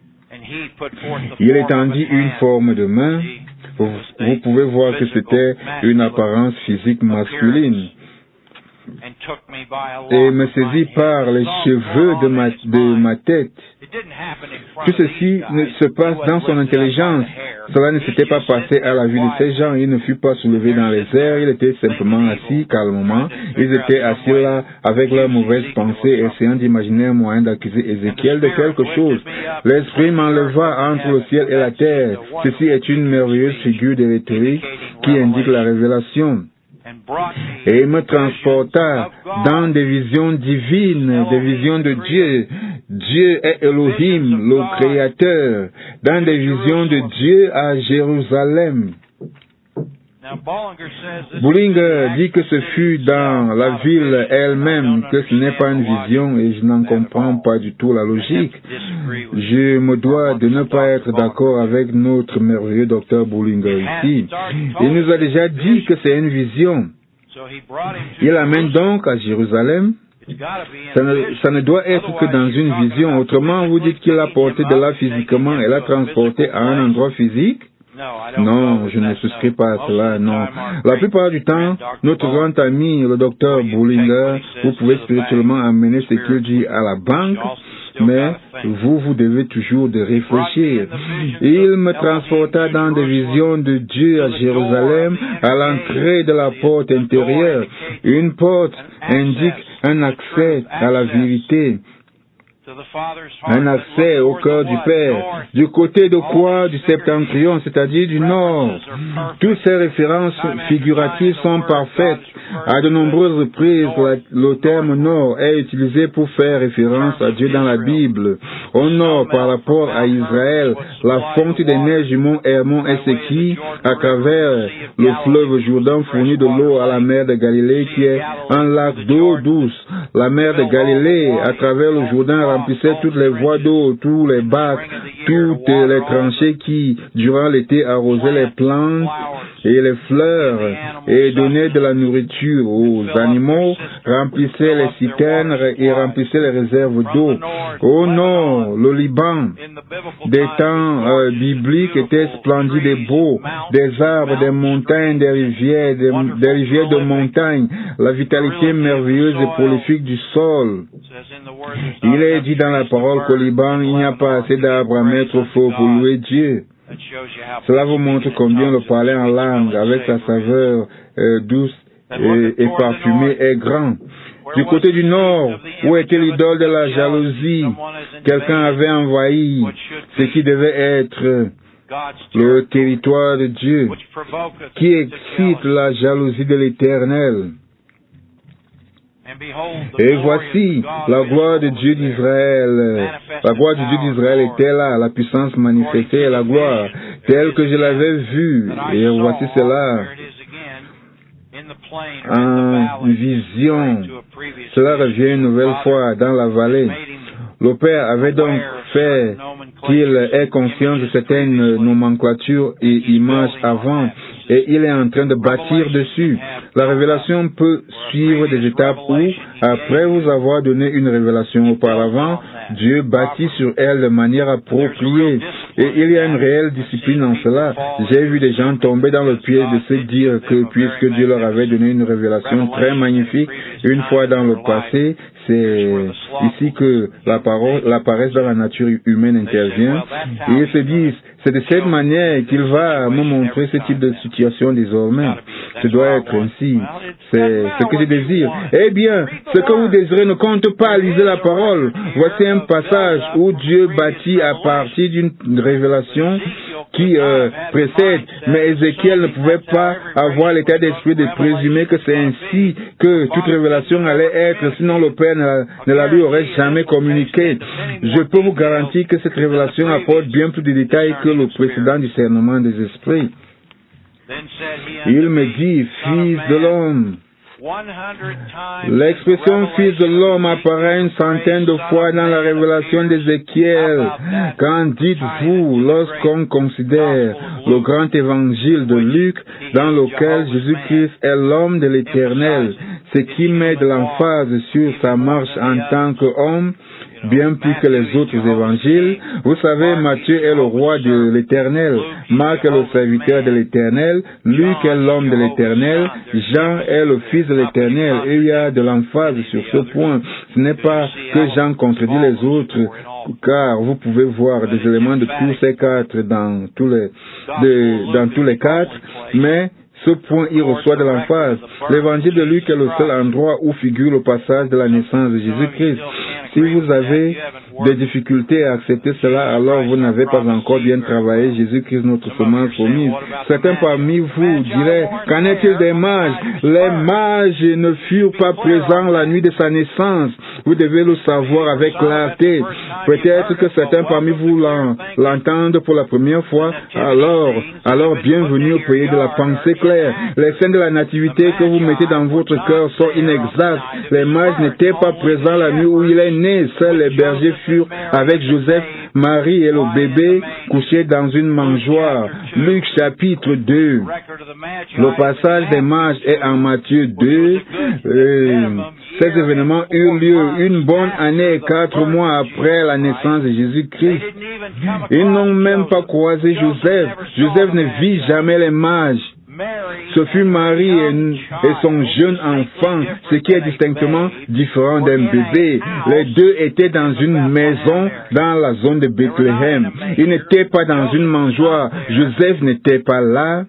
Il étendit une forme de main. Vous pouvez voir que c'était une apparence physique masculine. Et me saisit par les cheveux de ma tête. Tout ceci se passe dans son intelligence. Cela ne s'était pas passé à la vue de ces gens. Il ne fut pas soulevé dans les airs. Il était simplement assis calmement. Ils étaient assis là avec leurs mauvaises pensées, essayant d'imaginer un moyen d'accuser Ézéchiel de quelque chose. L'Esprit m'enleva entre le ciel et la terre. Ceci est une merveilleuse figure de rhétorique qui indique la révélation. Et il me transporta dans des visions divines, des visions de Dieu. Dieu est Elohim, le Créateur, dans des visions de Dieu à Jérusalem. Bullinger dit que ce fut dans la ville elle-même, que ce n'est pas une vision et je n'en comprends pas du tout la logique. Je me dois de ne pas être d'accord avec notre merveilleux docteur Bullinger ici. Il nous a déjà dit que c'est une vision. Il l'amène donc à Jérusalem. Ça ne doit être que dans une vision. Autrement, vous dites qu'il a porté de là physiquement et l'a transporté à un endroit physique. Non, je ne souscris pas à cela, non. La plupart du temps, notre grand ami, le docteur Bullinger, vous pouvez spirituellement amener ce qu'il dit à la banque, mais vous devez toujours de réfléchir. Il me transporta dans des visions de Dieu à Jérusalem, à l'entrée de la porte intérieure. Une porte indique un accès à la vérité. Un accès au cœur du Père, du côté de quoi? Du septentrion, c'est-à-dire du nord. Toutes ces références figuratives sont parfaites. À de nombreuses reprises, le terme nord est utilisé pour faire référence à Dieu dans la Bible. Au nord, par rapport à Israël, la fonte des neiges du mont Hermon est ce qui, à travers le fleuve Jourdain, fournit de l'eau à la mer de Galilée, qui est un lac d'eau douce. La mer de Galilée, à travers le Jourdain, remplissait toutes les voies d'eau, tous les bacs, toutes les tranchées qui, durant l'été, arrosaient les plantes et les fleurs et donnaient de la nourriture aux animaux, remplissaient les citernes et remplissaient les réserves d'eau. Au nord, le Liban, des temps bibliques, était splendide et beau, des arbres, des montagnes, des rivières de montagnes, la vitalité merveilleuse et prolifique du sol. Il est dit dans la parole qu'au Liban, il n'y a pas assez d'arbres à mettre au feu pour louer Dieu. Cela vous montre combien le parler en langue, avec sa saveur douce et parfumée, est grand. Du côté du nord, où était l'idole de la jalousie? Quelqu'un avait envahi ce qui devait être le territoire de Dieu, qui excite la jalousie de l'Éternel. Et voici, la gloire de Dieu d'Israël. La gloire de Dieu d'Israël était là, la puissance manifestée et la gloire, telle que je l'avais vue. Et voici cela. en vision. Cela revient une nouvelle fois dans la vallée. Le Père avait donc fait qu'il ait conscience de certaines nomenclatures et images avant, et il est en train de bâtir dessus. La révélation peut suivre des étapes où, après vous avoir donné une révélation auparavant, Dieu bâtit sur elle de manière appropriée. Et il y a une réelle discipline en cela. J'ai vu des gens tomber dans le piège de se dire que puisque Dieu leur avait donné une révélation très magnifique une fois dans le passé, c'est ici que la paresse dans la nature humaine intervient. Et ils se disent, c'est de cette manière qu'il va me montrer ce type de situation désormais. Ce doit être ainsi. C'est ce que je désire. Eh bien, ce que vous désirez ne compte pas. Lisez la parole. Voici un passage où Dieu bâtit à partir d'une révélation qui précède. Mais Ézéchiel ne pouvait pas avoir l'état d'esprit de présumer que c'est ainsi que toute révélation allait être, sinon le Père ne la lui aurait jamais communiqué. Je peux vous garantir que cette révélation apporte bien plus de détails que le précédent discernement des esprits. Il me dit, fils de l'homme. L'expression fils de l'homme apparaît une centaine de fois dans la révélation d'Ézéchiel. Qu'en dites-vous lorsqu'on considère le grand évangile de Luc dans lequel Jésus-Christ est l'homme de l'Éternel, ce qui met de l'emphase sur sa marche en tant qu'homme, bien plus que les autres évangiles. Vous savez, Matthieu est le roi de l'Éternel, Marc est le serviteur de l'Éternel, Luc est l'homme de l'Éternel, Jean est le fils de l'Éternel. Et il y a de l'emphase sur ce point. Ce n'est pas que Jean contredit les autres, car vous pouvez voir des éléments de tous ces quatre dans tous les quatre, mais ce point, il reçoit de l'emphase. L'évangile de Luc est le seul endroit où figure le passage de la naissance de Jésus-Christ. Si vous avez des difficultés à accepter cela, alors vous n'avez pas encore bien travaillé Jésus-Christ, notre semence promise. Certains parmi vous diraient, qu'en est-il des mages? Les mages ne furent pas présents la nuit de sa naissance. Vous devez le savoir avec clarté. Peut-être que certains parmi vous l'entendent pour la première fois. Alors bienvenue au pays de la pensée claire. Les scènes de la nativité que vous mettez dans votre cœur sont inexactes. Les mages n'étaient pas présents la nuit où il est né. Seuls les bergers furent avec Joseph, Marie et le bébé couchés dans une mangeoire. Luc chapitre 2. Le passage des mages est en Matthieu 2. Ces événements eurent lieu une bonne année et 4 mois après la naissance de Jésus-Christ. Ils n'ont même pas croisé Joseph. Joseph ne vit jamais les mages. Ce fut Marie et son jeune enfant, ce qui est distinctement différent d'un bébé. Les deux étaient dans une maison dans la zone de Bethléem. Ils n'étaient pas dans une mangeoire. Joseph n'était pas là.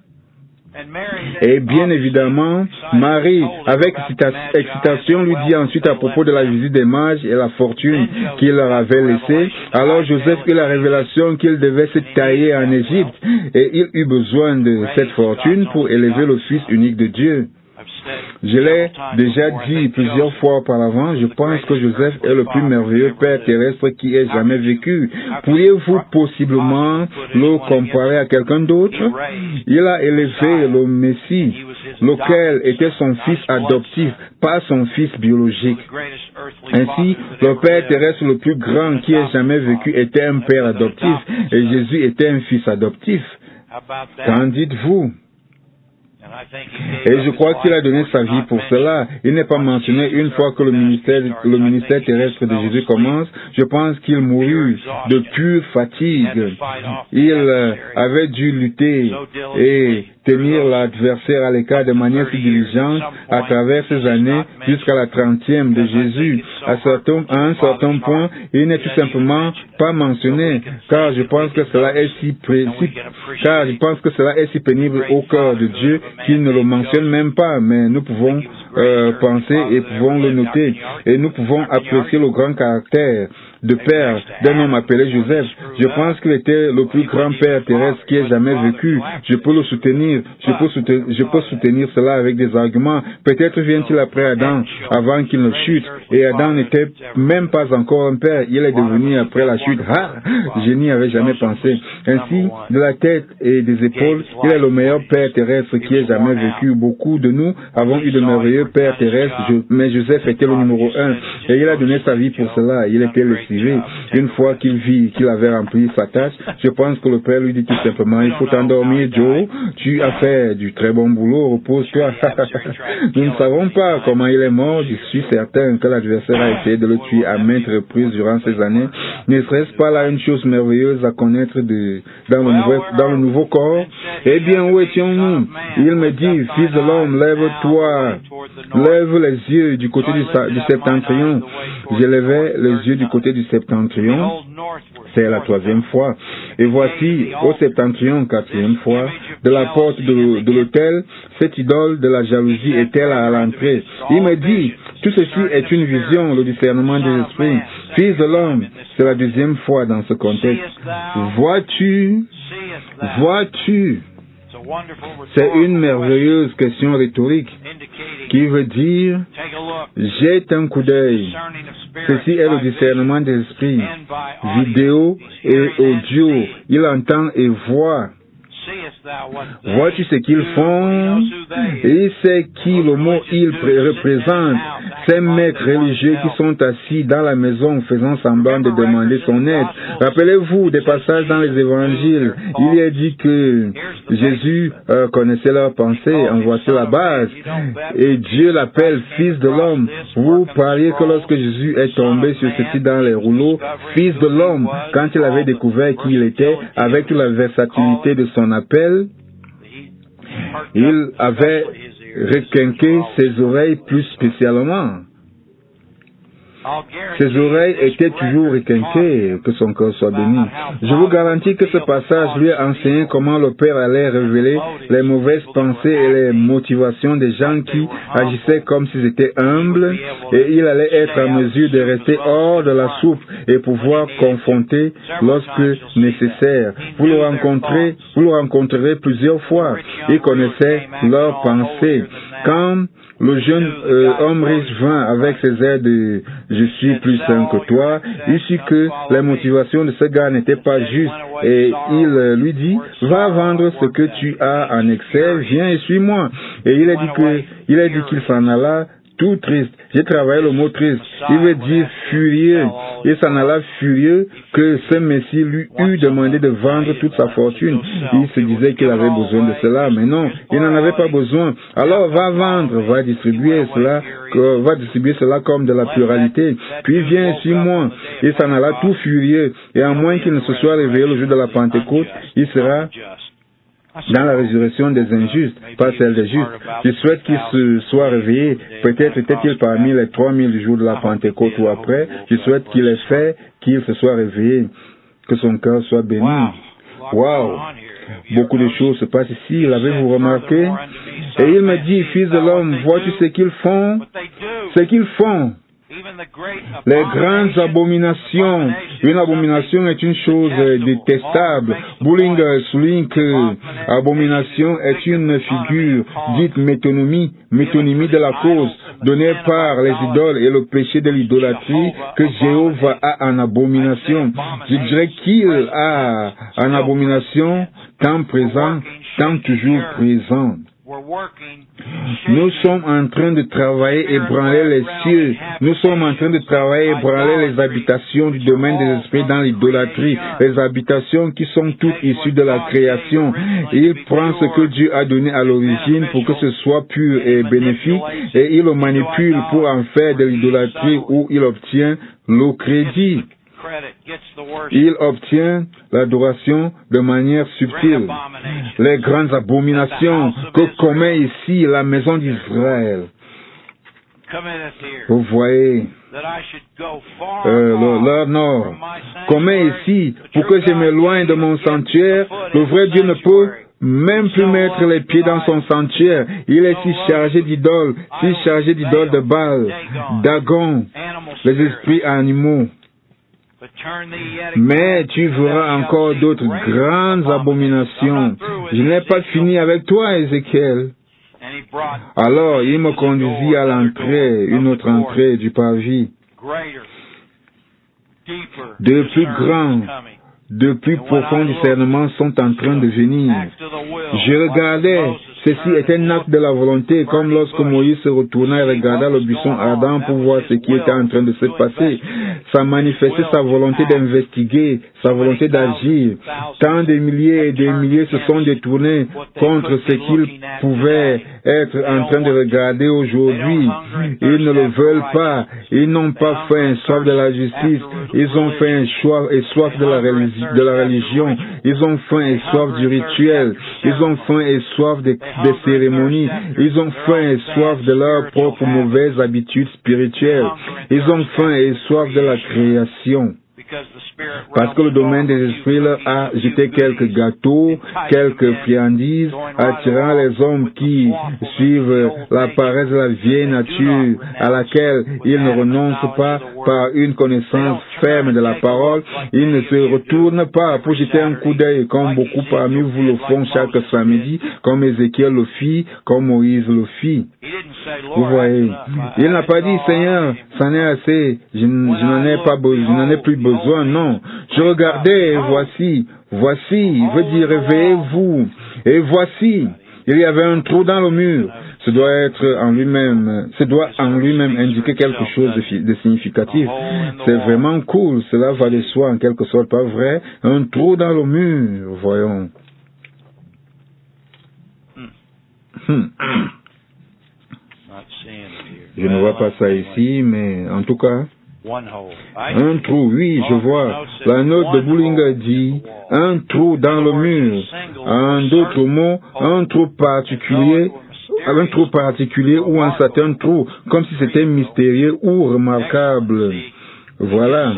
Et bien évidemment, Marie, avec excitation, lui dit ensuite à propos de la visite des mages et la fortune qu'il leur avait laissée. Alors Joseph eut la révélation qu'il devait se tailler en Égypte et il eut besoin de cette fortune pour élever le Fils unique de Dieu. Je l'ai déjà dit plusieurs fois auparavant, je pense que Joseph est le plus merveilleux père terrestre qui ait jamais vécu. Pourriez-vous possiblement le comparer à quelqu'un d'autre? Il a élevé le Messie, lequel était son fils adoptif, pas son fils biologique. Ainsi, le père terrestre le plus grand qui ait jamais vécu était un père adoptif, et Jésus était un fils adoptif. Qu'en dites-vous? Et je crois qu'il a donné sa vie pour cela. Il n'est pas mentionné une fois que le ministère terrestre de Jésus commence. Je pense qu'il mourut de pure fatigue. Il avait dû lutter et tenir l'adversaire à l'écart de manière si diligente à travers ces années jusqu'à la 30e de Jésus. À un certain point, il n'est tout simplement pas mentionné, car je pense que cela est si pénible au cœur de Dieu qu'il ne le mentionne même pas, mais nous pouvons penser et pouvons le noter, et nous pouvons apprécier le grand caractère de père d'un homme appelé Joseph. Je pense qu'il était le plus grand père terrestre qui ait jamais vécu. Je peux le soutenir. Je peux soutenir cela avec des arguments. Peut-être vient-il après Adam, avant qu'il ne chute. Et Adam n'était même pas encore un père. Il est devenu après la chute. Ah! Je n'y avais jamais pensé. Ainsi, de la tête et des épaules, il est le meilleur père terrestre qui ait jamais vécu. Beaucoup de nous avons eu de merveilleux pères terrestres, mais Joseph était le numéro 1. Et il a donné sa vie pour cela. Il était lessivé. Une fois qu'il vit qu'il avait rempli sa tâche, je pense que le père lui dit tout simplement, il faut t'endormir, Joe. Tu as fait du très bon boulot, repose-toi. Nous ne savons pas comment il est mort. Je suis certain que l'adversaire a essayé de le tuer à maintes reprises durant ces années. Ne serait-ce pas là une chose merveilleuse à connaître dans le nouveau corps? Eh bien, où étions-nous? Il me dit, fils de l'homme, lève-toi, lève les yeux du côté du septentrion. J'élevais les yeux du côté du septentrion. C'est la 3e fois. Et voici, au septentrion, 4e fois, de la porte de l'autel, cette idole de la jalousie est-elle à l'entrée? Il me dit, tout ceci est une vision, le discernement des esprits. Fils de l'homme, c'est la 2e fois dans ce contexte. Vois-tu? C'est une merveilleuse question rhétorique qui veut dire, jette un coup d'œil. Ceci est le discernement des esprits, vidéo et audio. Il entend et voit. Vois-tu ce qu'ils font? Et c'est qui le mot il représente? Ces maîtres religieux qui sont assis dans la maison faisant semblant de demander son aide. Rappelez-vous des passages dans les évangiles. Il est dit que Jésus connaissait leurs pensées. En voici la base. Et Dieu l'appelle fils de l'homme. Vous parliez que lorsque Jésus est tombé sur ceci dans les rouleaux, fils de l'homme, quand il avait découvert qui il était, avec toute la versatilité de son appel, il avait requinqué ses oreilles plus spécialement. Ses oreilles étaient toujours requinquées, que son cœur soit béni. Je vous garantis que ce passage lui a enseigné comment le Père allait révéler les mauvaises pensées et les motivations des gens qui agissaient comme s'ils étaient humbles, et il allait être en mesure de rester hors de la soupe et pouvoir confronter lorsque nécessaire. Vous le rencontrerez plusieurs fois. Il connaissait leurs pensées. Quand le jeune homme riche vint avec ses airs de « je suis plus sain que toi », il sut que les motivations de ce gars n'étaient pas justes et il lui dit « va vendre ce que tu as en excès, viens et suis-moi ». Et il a dit qu'il s'en alla tout triste. J'ai travaillé le mot triste. Il veut dire furieux. Il s'en alla furieux que ce Messie lui eût demandé de vendre toute sa fortune. Il se disait qu'il avait besoin de cela, mais non, il n'en avait pas besoin. Alors va vendre, va distribuer cela comme de la pluralité. Puis viens sur moi. Il s'en alla tout furieux. Et à moins qu'il ne se soit réveillé le jour de la Pentecôte, il sera dans la résurrection des injustes, pas celle des justes. Je souhaite qu'il se soit réveillé. Peut-être était-il parmi les 3000 jours de la Pentecôte ou après. Je souhaite qu'il ait fait, qu'il se soit réveillé. Que son cœur soit béni. Wow! Beaucoup de choses se passent ici. L'avez-vous remarqué? Et il me dit, fils de l'homme, vois-tu ce qu'ils font? Ce qu'ils font. Les grandes abominations. Une abomination est une chose détestable. Bullinger souligne que abomination est une figure dite métonymie de la cause donnée par les idoles et le péché de l'idolâtrie que Jéhovah a en abomination. Je dirais qu'il a en abomination tant présent, tant toujours présent. Nous sommes en train de travailler et ébranler les cieux. Nous sommes en train de travailler et ébranler les habitations du domaine des esprits dans l'idolâtrie. Les habitations qui sont toutes issues de la création. Il prend ce que Dieu a donné à l'origine pour que ce soit pur et bénéfique et il le manipule pour en faire de l'idolâtrie où il obtient le crédit. Il obtient l'adoration de manière subtile. Les grandes abominations que commet ici la maison d'Israël. Vous voyez, leur nord commet ici pour que je m'éloigne de mon sanctuaire. Le vrai Dieu ne peut même plus mettre les pieds dans son sanctuaire. Il est si chargé d'idoles, de Baal, Dagon, les esprits animaux. Mais tu verras encore d'autres grandes abominations. Je n'ai pas fini avec toi, Ézéchiel. Alors il me conduisit à l'entrée, une autre entrée du parvis. De plus grands, de plus profonds discernements sont en train de venir. Je regardais, ceci est un acte de la volonté, comme lorsque Moïse se retourna et regarda le buisson ardent pour voir ce qui était en train de se passer. Ça manifestait sa volonté d'investiguer, sa volonté d'agir. Tant de milliers et des milliers se sont détournés contre ce qu'ils pouvaient être en train de regarder aujourd'hui. Ils ne le veulent pas. Ils n'ont pas faim et soif de la justice. Ils ont faim et soif de la religion. Ils ont faim et soif du rituel. Ils ont faim et soif des cérémonies. Ils ont faim et soif de leurs propres mauvaises habitudes spirituelles. Ils ont faim et soif de la création. Parce que le domaine des esprits leur a jeté quelques gâteaux, quelques friandises, attirant les hommes qui suivent la paresse de la vieille nature à laquelle ils ne renoncent pas par une connaissance ferme de la parole. Ils ne se retournent pas pour jeter un coup d'œil comme beaucoup parmi vous le font chaque samedi, comme Ézéchiel le fit, comme Moïse le fit. Vous voyez, il n'a pas dit, Seigneur, c'en est assez, je n'en ai plus besoin, non. Je regardais, et voici, il veut dire réveillez-vous, et voici, il y avait un trou dans le mur. Ce doit en lui-même indiquer quelque chose de significatif. C'est vraiment cool, cela va de soi en quelque sorte, pas vrai? Un trou dans le mur, voyons. Je ne vois pas ça ici, mais en tout cas, un trou, oui, je vois. La note de Bullinger dit un trou dans le mur. En d'autres mots, un trou particulier ou un certain trou, comme si c'était mystérieux ou remarquable. Voilà.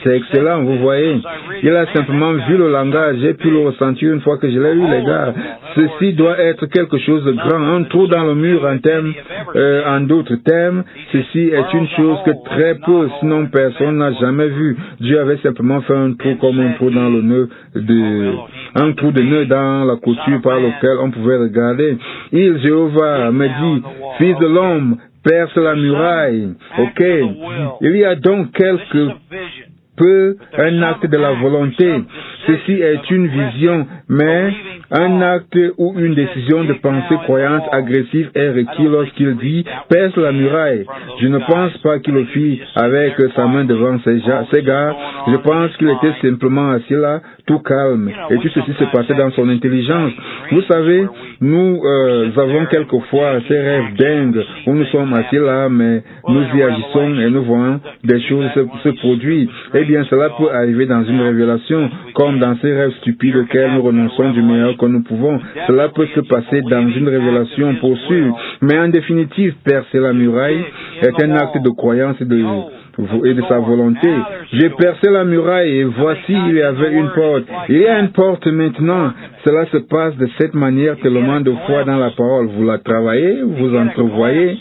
C'est excellent, vous voyez. Il a simplement vu le langage, j'ai pu le ressentir une fois que je l'ai lu, les gars. Ceci doit être quelque chose de grand, un trou dans le mur en d'autres termes. Ceci est une chose que très peu, sinon personne n'a jamais vu. Dieu avait simplement fait un trou comme un trou dans le nœud un trou de nœud dans la couture par lequel on pouvait regarder. Il, Jéhovah, me dit, fils de l'homme, perce la muraille. Ok. Il y a donc quelque peu un acte de la volonté. Ceci est une vision, mais un acte ou une décision de pensée croyante agressive est requis lorsqu'il dit « perce la muraille ». Je ne pense pas qu'il le fit avec sa main devant ses gars. Je pense qu'il était simplement assis là, tout calme. Et tout ceci se passait dans son intelligence. Vous savez, nous avons quelquefois ces rêves dingues où nous sommes assis là, mais nous y agissons et nous voyons des choses se produire. Eh bien, cela peut arriver dans une révélation, comme dans ces rêves stupides auxquels nous renonçons du meilleur que nous pouvons. Cela peut se passer dans une révélation pour sûr. Mais en définitive, percer la muraille est un acte de croyance et de sa volonté. J'ai percé la muraille et voici, il y avait une porte. Il y a une porte maintenant. Cela se passe de cette manière tellement de fois dans la parole. Vous la travaillez, vous entrevoyez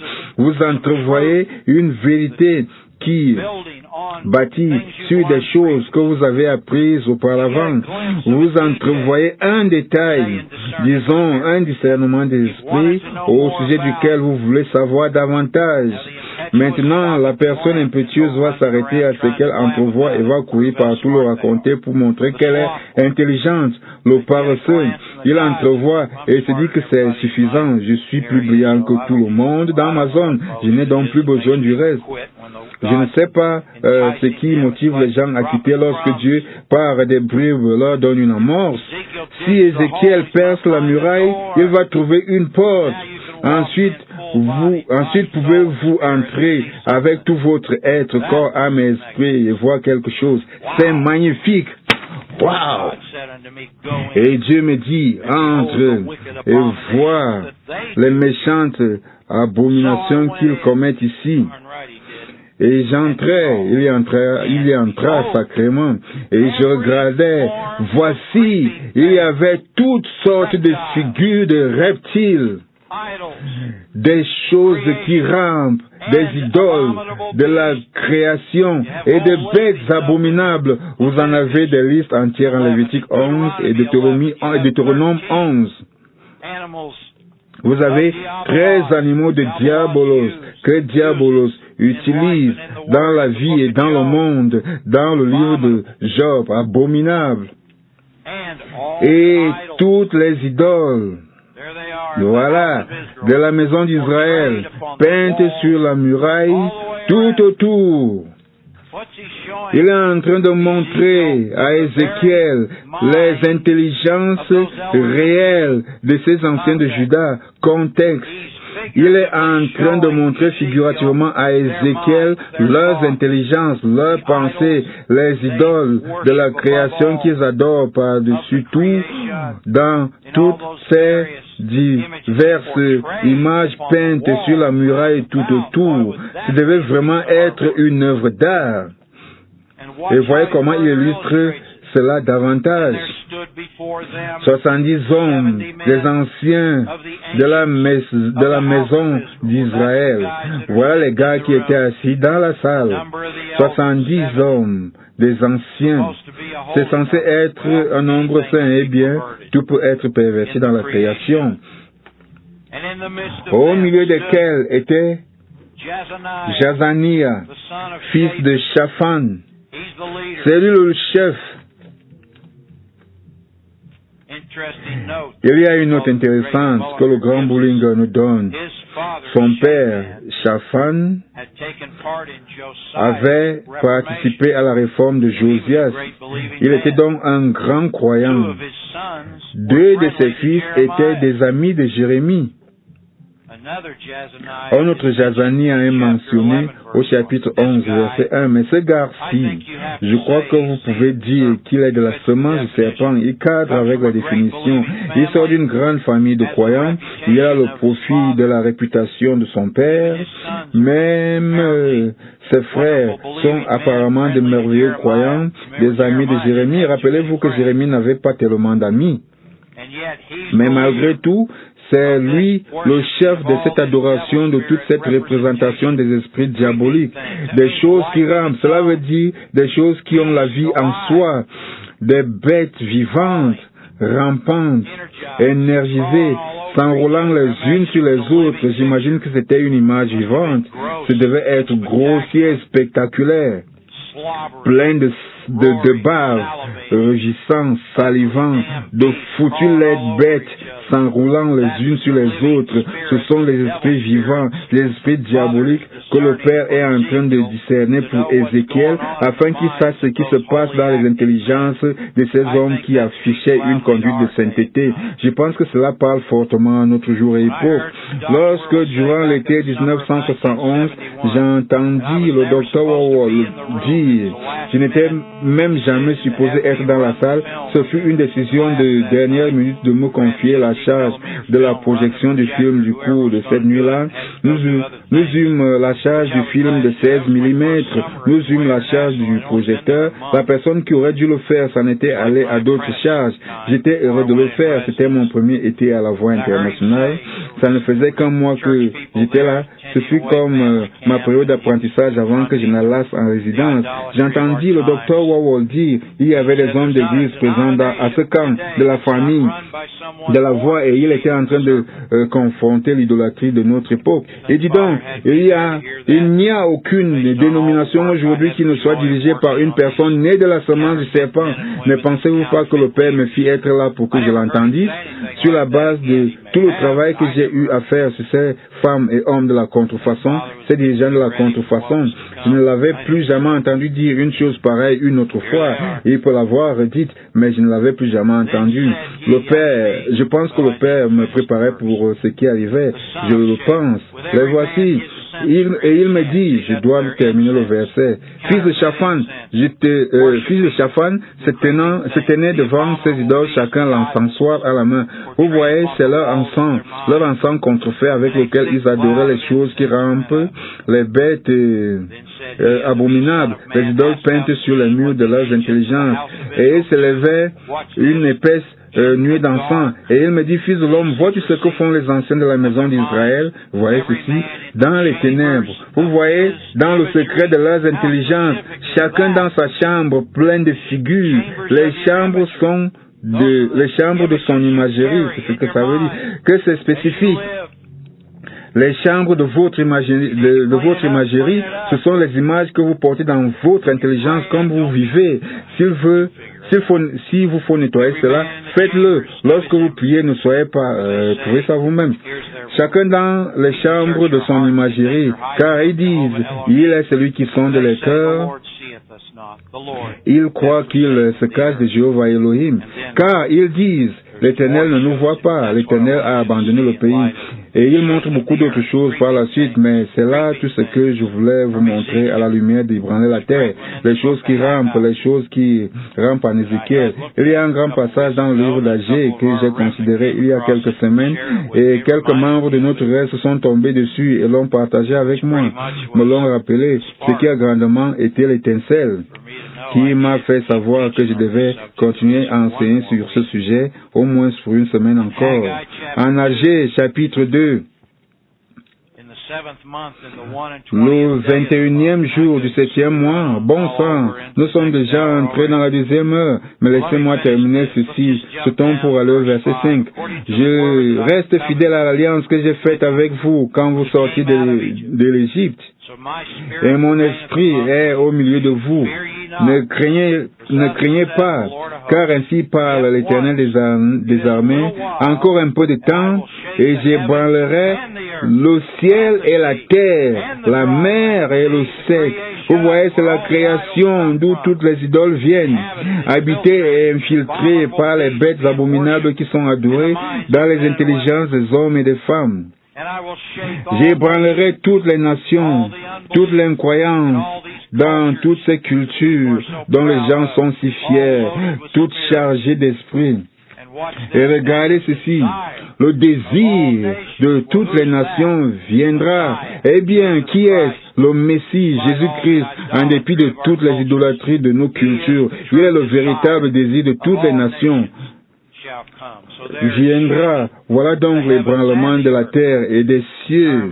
une vérité qui bâti sur des choses que vous avez apprises auparavant. Vous entrevoyez un détail, disons un discernement des esprits au sujet duquel vous voulez savoir davantage. Maintenant, la personne impétueuse va s'arrêter à ce qu'elle entrevoit et va courir partout le raconter pour montrer qu'elle est intelligente. Le paresseux, il entrevoit et se dit que c'est suffisant. Je suis plus brillant que tout le monde dans ma zone. Je n'ai donc plus besoin du reste. Je ne sais pas ce qui motive les gens à quitter lorsque Dieu, par des bribes, leur donne une amorce. Si Ézéchiel perce la muraille, il va trouver une porte. Ensuite, pouvez-vous entrer avec tout votre être, corps, âme et esprit et voir quelque chose. C'est magnifique. Wow! Et Dieu me dit, entre et vois les méchantes abominations qu'ils commettent ici. Et j'entrais, il y entra sacrément, et je regardais, voici, il y avait toutes sortes de figures de reptiles. des choses qui rampent, des idoles, de la création et des bêtes abominables. Vous en avez des listes entières en Lévitique 11 et Deutéronome 11. Vous avez 13 animaux de Diabolos que Diabolos utilise dans la vie et dans le monde, dans le livre de Job, abominable. Et toutes les idoles, voilà, de la maison d'Israël, peintes sur la muraille, tout autour. Il est en train de montrer à Ézéchiel les intelligences réelles de ces anciens de Juda, contexte. Il est en train de montrer figurativement à Ézéchiel leurs intelligences, leurs pensées, les idoles de la création qu'ils adorent par-dessus tout, dans toutes ces diverses images peintes sur la muraille tout autour. Ce devait vraiment être une œuvre d'art. Et voyez comment il illustre cela davantage. 70 hommes, des anciens de la maison d'Israël. Voilà les gars qui étaient assis dans la salle. 70 hommes, des anciens. C'est censé être un nombre saint, et bien, tout peut être perverti dans la création. Au milieu desquels était Jazania, fils de Shaphan. C'est lui le chef. Il y a une note intéressante que le grand Bullinger nous donne. Son père, Shaphan, avait participé à la réforme de Josias. Il était donc un grand croyant. 2 de ses fils étaient des amis de Jérémie. Un autre Jazania est mentionné au chapitre 11, verset 1. Mais ce gars-ci, je crois que vous pouvez dire qu'il est de la semence du serpent. Il cadre avec la définition. Il sort d'une grande famille de croyants. Il a le profit de la réputation de son père. Même ses frères sont apparemment de merveilleux croyants, des amis de Jérémie. Rappelez-vous que Jérémie n'avait pas tellement d'amis. Mais malgré tout, c'est lui le chef de cette adoration, de toute cette représentation des esprits diaboliques. Des choses qui rampent, cela veut dire des choses qui ont la vie en soi. Des bêtes vivantes, rampantes, énergisées, s'enroulant les unes sur les autres. J'imagine que c'était une image vivante. Ce devait être grossier, spectaculaire, plein de bave, rugissant, salivant, de foutues laides bêtes, s'enroulant les unes sur les autres. Ce sont les esprits vivants, les esprits diaboliques que le Père est en train de discerner pour Ézéchiel, afin qu'il sache ce qui se passe dans les intelligences de ces hommes qui affichaient une conduite de sainteté. Je pense que cela parle fortement à notre jour et époque. Lorsque, durant l'été 1971, j'entendis le docteur Wawol dire, je n'étais même jamais supposé être dans la salle, ce fut une décision de dernière minute de me confier la charge de la projection du film du cours de cette nuit-là. Nous eûmes la charge du film de 16 mm, nous eûmes la charge du projecteur. La personne qui aurait dû le faire s'en était allée à d'autres charges. J'étais heureux de le faire, c'était mon premier été à la Voix internationale. Ça ne faisait qu'un mois que j'étais là. Ce fut comme ma période d'apprentissage avant que je n'allasse en résidence. J'entendis le docteur Wawol dire, il y avait des hommes d'église présents à ce camp de la famille de la Voix et il était en train de confronter l'idolâtrie de notre époque. Et dis donc, il n'y a aucune dénomination aujourd'hui qui ne soit dirigée par une personne née de la semence du serpent. Ne pensez-vous pas que le Père me fit être là pour que je l'entendisse sur la base de tout le travail que j'ai eu à faire sur ces femmes et hommes de la contrefaçon, ces dirigeants de la contrefaçon? Je ne l'avais plus jamais entendu dire une chose pareille une autre fois. Il peut l'avoir dite, mais je ne l'avais plus jamais entendu. Le Père, je pense que le Père me préparait pour ce qui arrivait. Je le pense. Les voici. Il me dit, je dois terminer le verset. Fils de Shaphan, se tenait devant ses idoles, chacun l'encensoir à la main. Vous voyez, c'est leur encens contrefait avec lequel ils adoraient les choses qui rampent, les bêtes abominables, les idoles peintes sur les murs de leurs intelligences. Et il s'élevait une épaisse nuée d'encens. Et il me dit, fils de l'homme, vois-tu ce que font les anciens de la maison d'Israël? Voyez ceci, dans les ténèbres. Vous voyez, dans le secret de leurs intelligences, chacun dans sa chambre pleine de figures. Les chambres de son imagerie, c'est ce que ça veut dire, que c'est spécifique. Les chambres de votre imagerie, ce sont les images que vous portez dans votre intelligence comme vous vivez. Si vous faut nettoyer cela, faites-le. Lorsque vous priez, ne soyez pas, trouvez ça vous-même. Chacun dans les chambres de son imagerie, car ils disent, il est celui qui sonde les cœurs. Ils croient qu'il se cache de Jéhovah Elohim, car ils disent, l'Éternel ne nous voit pas, l'Éternel a abandonné le pays. Et il montre beaucoup d'autres choses par la suite, mais c'est là tout ce que je voulais vous montrer à la lumière d'ébranler la terre. Les choses qui rampent en Ézéchiel. Il y a un grand passage dans le livre d'Agé que j'ai considéré il y a quelques semaines, et quelques membres de notre reste sont tombés dessus et l'ont partagé avec moi. Me l'ont rappelé, ce qui a grandement été l'étincelle qui m'a fait savoir que je devais continuer à enseigner sur ce sujet, au moins pour une semaine encore. En Agé, chapitre 2, le 21e jour du 7e mois, bon sang, nous sommes déjà entrés dans la 2e heure, mais laissez-moi terminer ceci, ce temps pour aller au verset 5. Je reste fidèle à l'alliance que j'ai faite avec vous quand vous sortiez de l'Égypte, et mon esprit est au milieu de vous. Ne craignez pas, car ainsi parle l'Éternel des armées, encore un peu de temps, et j'ébranlerai le ciel et la terre, la mer et le sec. Vous voyez, c'est la création d'où toutes les idoles viennent, habitées et infiltrées par les bêtes abominables qui sont adorées dans les intelligences des hommes et des femmes. J'ébranlerai toutes les nations, toute l'incroyance dans toutes ces cultures dont les gens sont si fiers, toutes chargées d'esprit. Et regardez ceci, le désir de toutes les nations viendra. Eh bien, qui est le Messie, Jésus-Christ, en dépit de toutes les idolâtries de nos cultures? Il est le véritable désir de toutes les nations. Viendra. Voilà donc l'ébranlement de la terre et des cieux.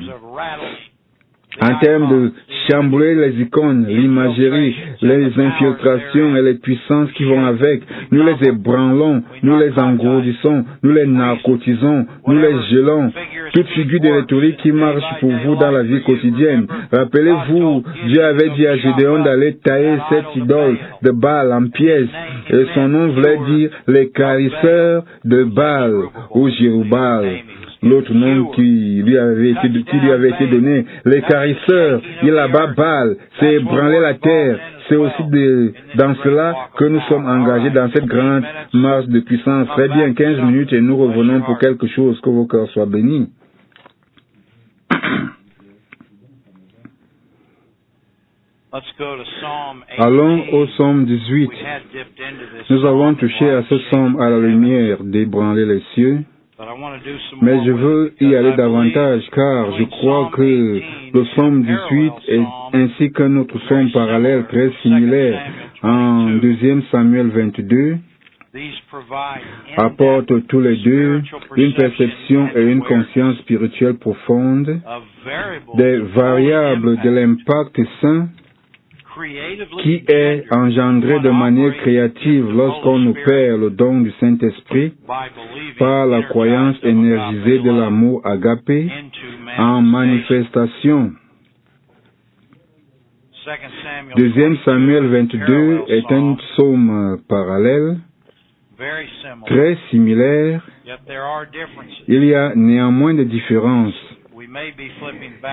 En termes de chambouler les icônes, l'imagerie, les infiltrations et les puissances qui vont avec, nous les ébranlons, nous les engourdissons, nous les narcotisons, nous les gelons. Toute figure de rhétorique qui marche pour vous dans la vie quotidienne. Rappelez-vous, Dieu avait dit à Gédéon d'aller tailler cette idole de Baal en pièces. Et son nom voulait dire les carisseurs de Baal ou Jérubaal. L'autre nom qui lui avait été donné, les carisseurs, il abat Baal, c'est ébranler la terre. C'est aussi dans cela que nous sommes engagés dans cette grande marche de puissance. Très bien, 15 minutes et nous revenons pour quelque chose, que vos cœurs soient bénis. Allons au psaume 18. Nous avons touché à ce psaume à la lumière d'ébranler les cieux. Mais je veux y aller davantage car je crois que le psaume 18 ainsi qu'un autre psaume parallèle très similaire en 2 Samuel 22 apportent tous les deux une perception et une conscience spirituelle profonde des variables de l'impact saint qui est engendré de manière créative lorsqu'on opère le don du Saint-Esprit par la croyance énergisée de l'amour agapé en manifestation. 2 Samuel 22 est un psaume parallèle, très similaire. Il y a néanmoins des différences.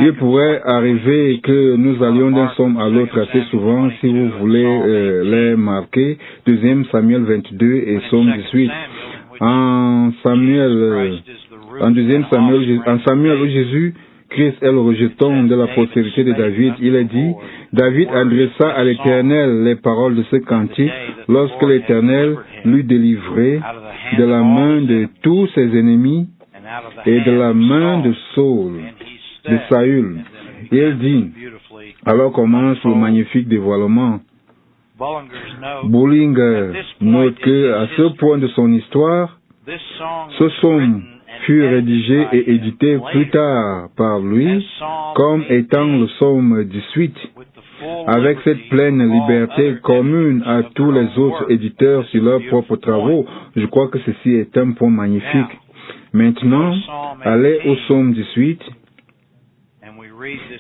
Il pourrait arriver que nous allions d'un psaume à l'autre assez souvent, si vous voulez les marquer, 2 Samuel 22 et psaume 18. En Samuel où Jésus Christ est le rejeton de la postérité de David, il est dit, David adressa à l'Éternel les paroles de ce cantique lorsque l'Éternel lui délivrait de la main de tous ses ennemis et de la main de Saül. Il dit, alors commence le magnifique dévoilement. Bullinger note que à ce point de son histoire, Ce psaume fut rédigé et édité plus tard par lui comme étant le psaume 18, avec cette pleine liberté commune à tous les autres éditeurs sur leurs propres travaux. Je crois que ceci est un point magnifique. Maintenant, allez au psaume 18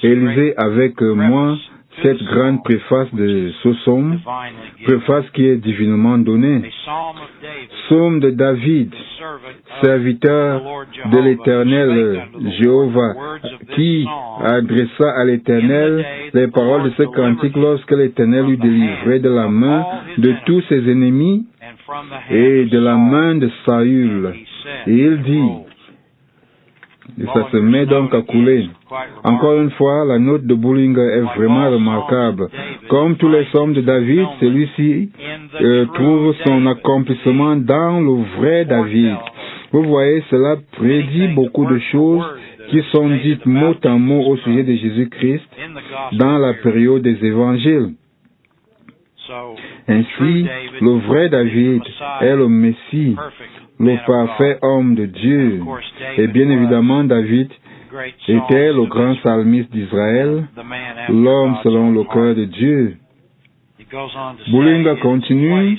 et lisez avec moi cette grande préface de ce psaume, préface qui est divinement donnée. Psaume de David, serviteur de l'Éternel Jéhovah, qui adressa à l'Éternel les paroles de ce cantique lorsque l'Éternel lui délivrait de la main de tous ses ennemis et de la main de Saül. Et il dit, et ça se met donc à couler. Encore une fois, la note de Bullinger est vraiment remarquable. Comme tous les psaumes de David, celui-ci trouve son accomplissement dans le vrai David. Vous voyez, cela prédit beaucoup de choses qui sont dites mot à mot au sujet de Jésus-Christ dans la période des évangiles. Ainsi, le vrai David est le Messie, le parfait homme de Dieu. Et bien évidemment, David était le grand psalmiste d'Israël, l'homme selon le cœur de Dieu. Bullinger continue,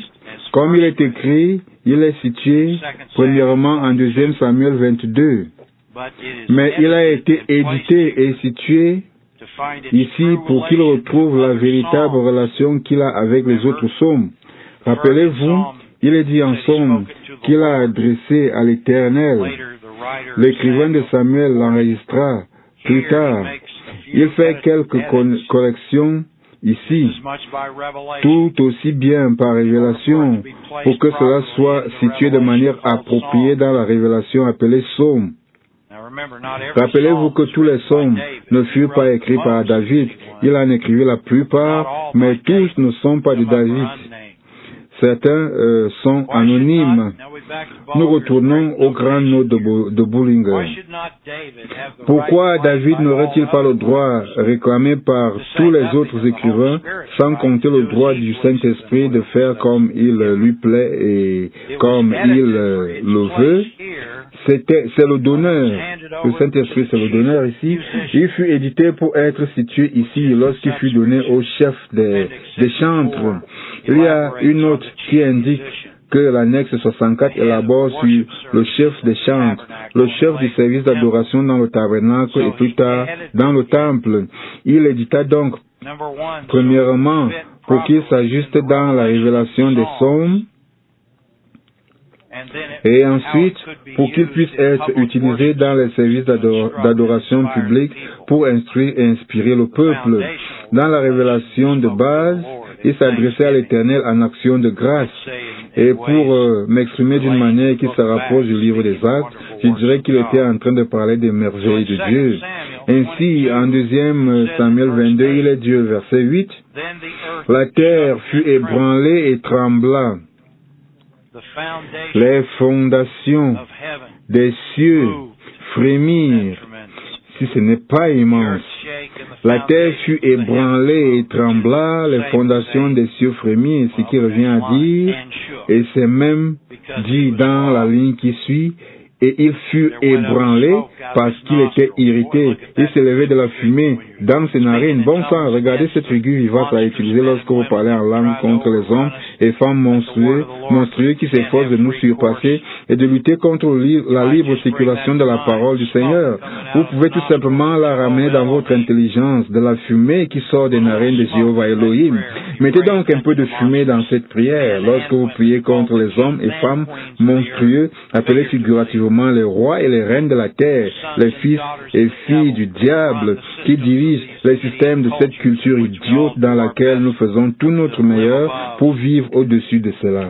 comme il est écrit, il est situé premièrement en 2 Samuel 22, mais il a été édité et situé ici pour qu'il retrouve la véritable relation qu'il a avec les autres psaumes. Rappelez-vous, il est dit en psaume qu'il a adressé à l'Éternel. L'écrivain de Samuel l'enregistra plus tard. Il fait quelques corrections ici, tout aussi bien par révélation, pour que cela soit situé de manière appropriée dans la révélation appelée psaume. Rappelez-vous que tous les psaumes ne furent pas écrits par David. Il en écrivit la plupart, mais tous ne sont pas de David. Certains sont anonymes. Nous retournons aux grandes notes de Bullinger. Pourquoi David n'aurait-il pas le droit réclamé par tous les autres écrivains, sans compter le droit du Saint-Esprit de faire comme il lui plaît et comme il le veut? C'est le donneur. Le Saint-Esprit, c'est le donneur ici. Il fut édité pour être situé ici lorsqu'il fut donné au chef des chantres. Il y a une note qui indique que l'annexe 64 élabore sur le chef des chantres, le chef du service d'adoration dans le tabernacle et plus tard dans le temple. Il édita donc, premièrement, pour qu'il s'ajuste dans la révélation des psaumes, et ensuite pour qu'il puisse être utilisé dans les services d'adoration publique pour instruire et inspirer le peuple. Dans la révélation de base, il s'adressait à l'Éternel en action de grâce. Et pour m'exprimer d'une manière qui se rapproche du livre des Actes, je dirais qu'il était en train de parler des merveilles de Dieu. Ainsi, en 2 Samuel 22, il est Dieu, verset 8, « La terre fut ébranlée et trembla. Les fondations des cieux frémirent. » Si ce n'est pas immense. La terre fut ébranlée et trembla, les fondations des cieux frémirent, ce qui revient à dire, et c'est même dit dans la ligne qui suit, et il fut ébranlé parce qu'il était irrité. Il s'élevait de la fumée dans ses narines. Bon sang, regardez cette figure vivante à utiliser lorsque vous parlez en langue contre les hommes et femmes monstrueux qui s'efforcent de nous surpasser et de lutter contre la libre circulation de la parole du Seigneur. Vous pouvez tout simplement la ramener dans votre intelligence, de la fumée qui sort des narines de Jéhovah Elohim. Mettez donc un peu de fumée dans cette prière lorsque vous priez contre les hommes et femmes monstrueux, appelés figurativement les rois et les reines de la terre, les fils et filles du diable qui dirigent les systèmes de cette culture idiote dans laquelle nous faisons tout notre meilleur pour vivre au-dessus de cela.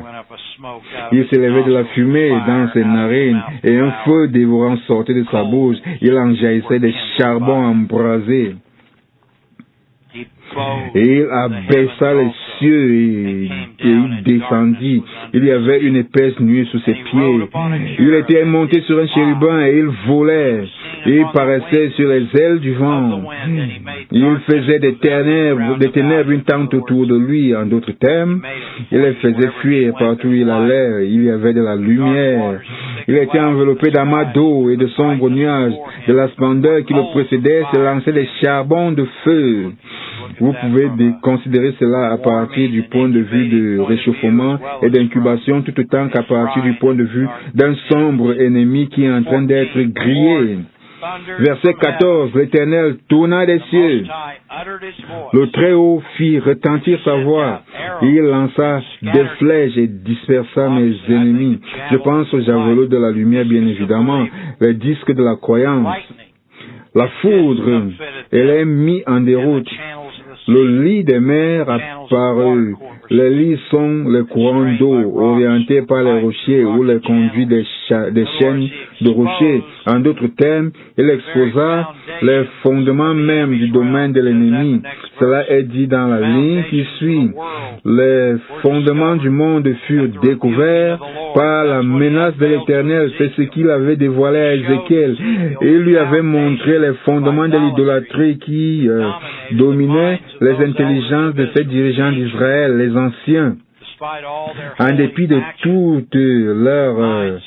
Il s'élevait de la fumée dans ses narines et un feu dévorant sortait de sa bouche. Il en jaillissait des charbons embrasés. Et il abaissa les cieux et il descendit. Il y avait une épaisse nuée sous ses pieds. Il était monté sur un chérubin et il volait. Il paraissait sur les ailes du vent. Il faisait des ténèbres une tente autour de lui. En d'autres termes, il les faisait fuir partout où il allait. Il y avait de la lumière. Il était enveloppé d'amas d'eau et de sombres nuages. De la splendeur qui le précédait se lançaient des charbons de feu. Vous pouvez considérer cela à partir du point de vue de réchauffement et d'incubation, tout autant qu'à partir du point de vue d'un sombre ennemi qui est en train d'être grillé. Verset 14, l'Éternel tourna des cieux. Le Très-Haut fit retentir sa voix. Il lança des flèches et dispersa mes ennemis. Je pense aux javelots de la lumière, bien évidemment, les disques de la croyance. La foudre, elle est mise en déroute. Le lit des mers apparut. Les lits sont les courants d'eau orientés par les rochers ou les conduits des chaînes de rochers. En d'autres termes, il exposa les fondements même du domaine de l'ennemi. Cela est dit dans la ligne qui suit. Les fondements du monde furent découverts par la menace de l'Éternel. C'est ce qu'il avait dévoilé à Ézéchiel. Et il lui avait montré les fondements de l'idolâtrie qui dominaient les intelligences de ces dirigeants d'Israël, les anciens. En dépit de toutes leurs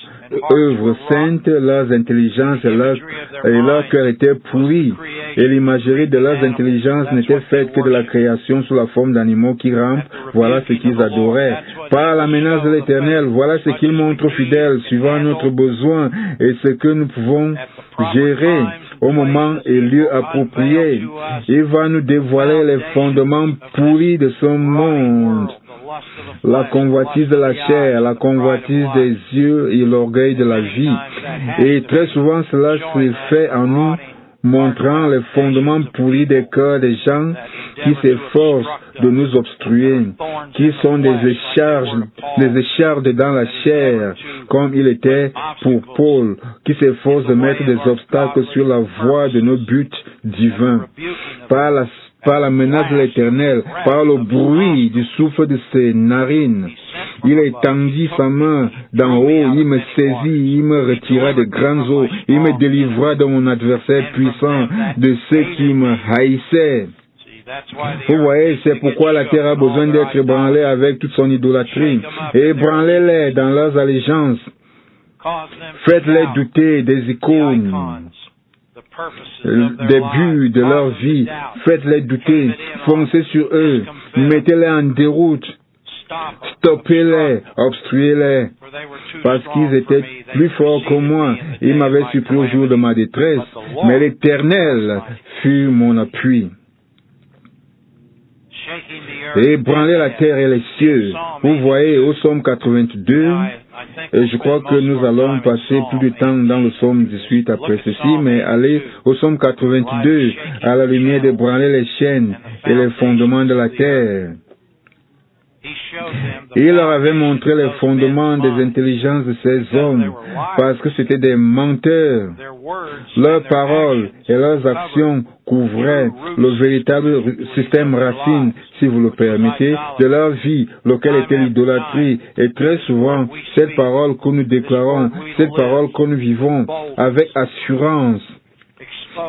œuvres saintes, leurs intelligences et leur cœur étaient pourris. Et l'imagerie de leurs intelligences n'était faite que de la création sous la forme d'animaux qui rampent. Voilà ce qu'ils adoraient. Par la menace de l'Éternel, voilà ce qu'il montre aux fidèles, suivant notre besoin et ce que nous pouvons gérer au moment et lieu approprié. Il va nous dévoiler les fondements pourris de ce monde. La convoitise de la chair, la convoitise des yeux et l'orgueil de la vie. Et très souvent cela se fait en nous, montrant les fondements pourris des cœurs des gens qui s'efforcent de nous obstruer, qui sont des échardes dans la chair, comme il était pour Paul, qui s'efforce de mettre des obstacles sur la voie de nos buts divins. Par la menace de l'Éternel, par le bruit du souffle de ses narines. Il étendit sa main d'en haut, il me saisit, il me retira de grandes eaux, il me délivra de mon adversaire puissant, de ceux qui me haïssaient. Vous voyez, c'est pourquoi la terre a besoin d'être ébranlée avec toute son idolâtrie. Et ébranlez-les dans leurs allégeances. Faites-les douter des icônes, des buts de leur vie. Faites-les douter. Foncez sur eux. Mettez-les en déroute. Stoppez-les. Obstruez-les. Parce qu'ils étaient plus forts que moi. Ils m'avaient surpris au jour de ma détresse. Mais l'Éternel fut mon appui. Et ébranlez la terre et les cieux. Vous voyez, au psaume 82, et je crois que nous allons passer plus de temps dans le psaume 18 après ceci, mais allez au psaume 82, à la lumière d'ébranler les chaînes et les fondements de la terre. Il leur avait montré les fondements des intelligences de ces hommes, parce que c'étaient des menteurs. Leurs paroles et leurs actions couvraient le véritable système racine, si vous le permettez, de leur vie, lequel était l'idolâtrie. Et très souvent, cette parole que nous déclarons, cette parole que nous vivons avec assurance,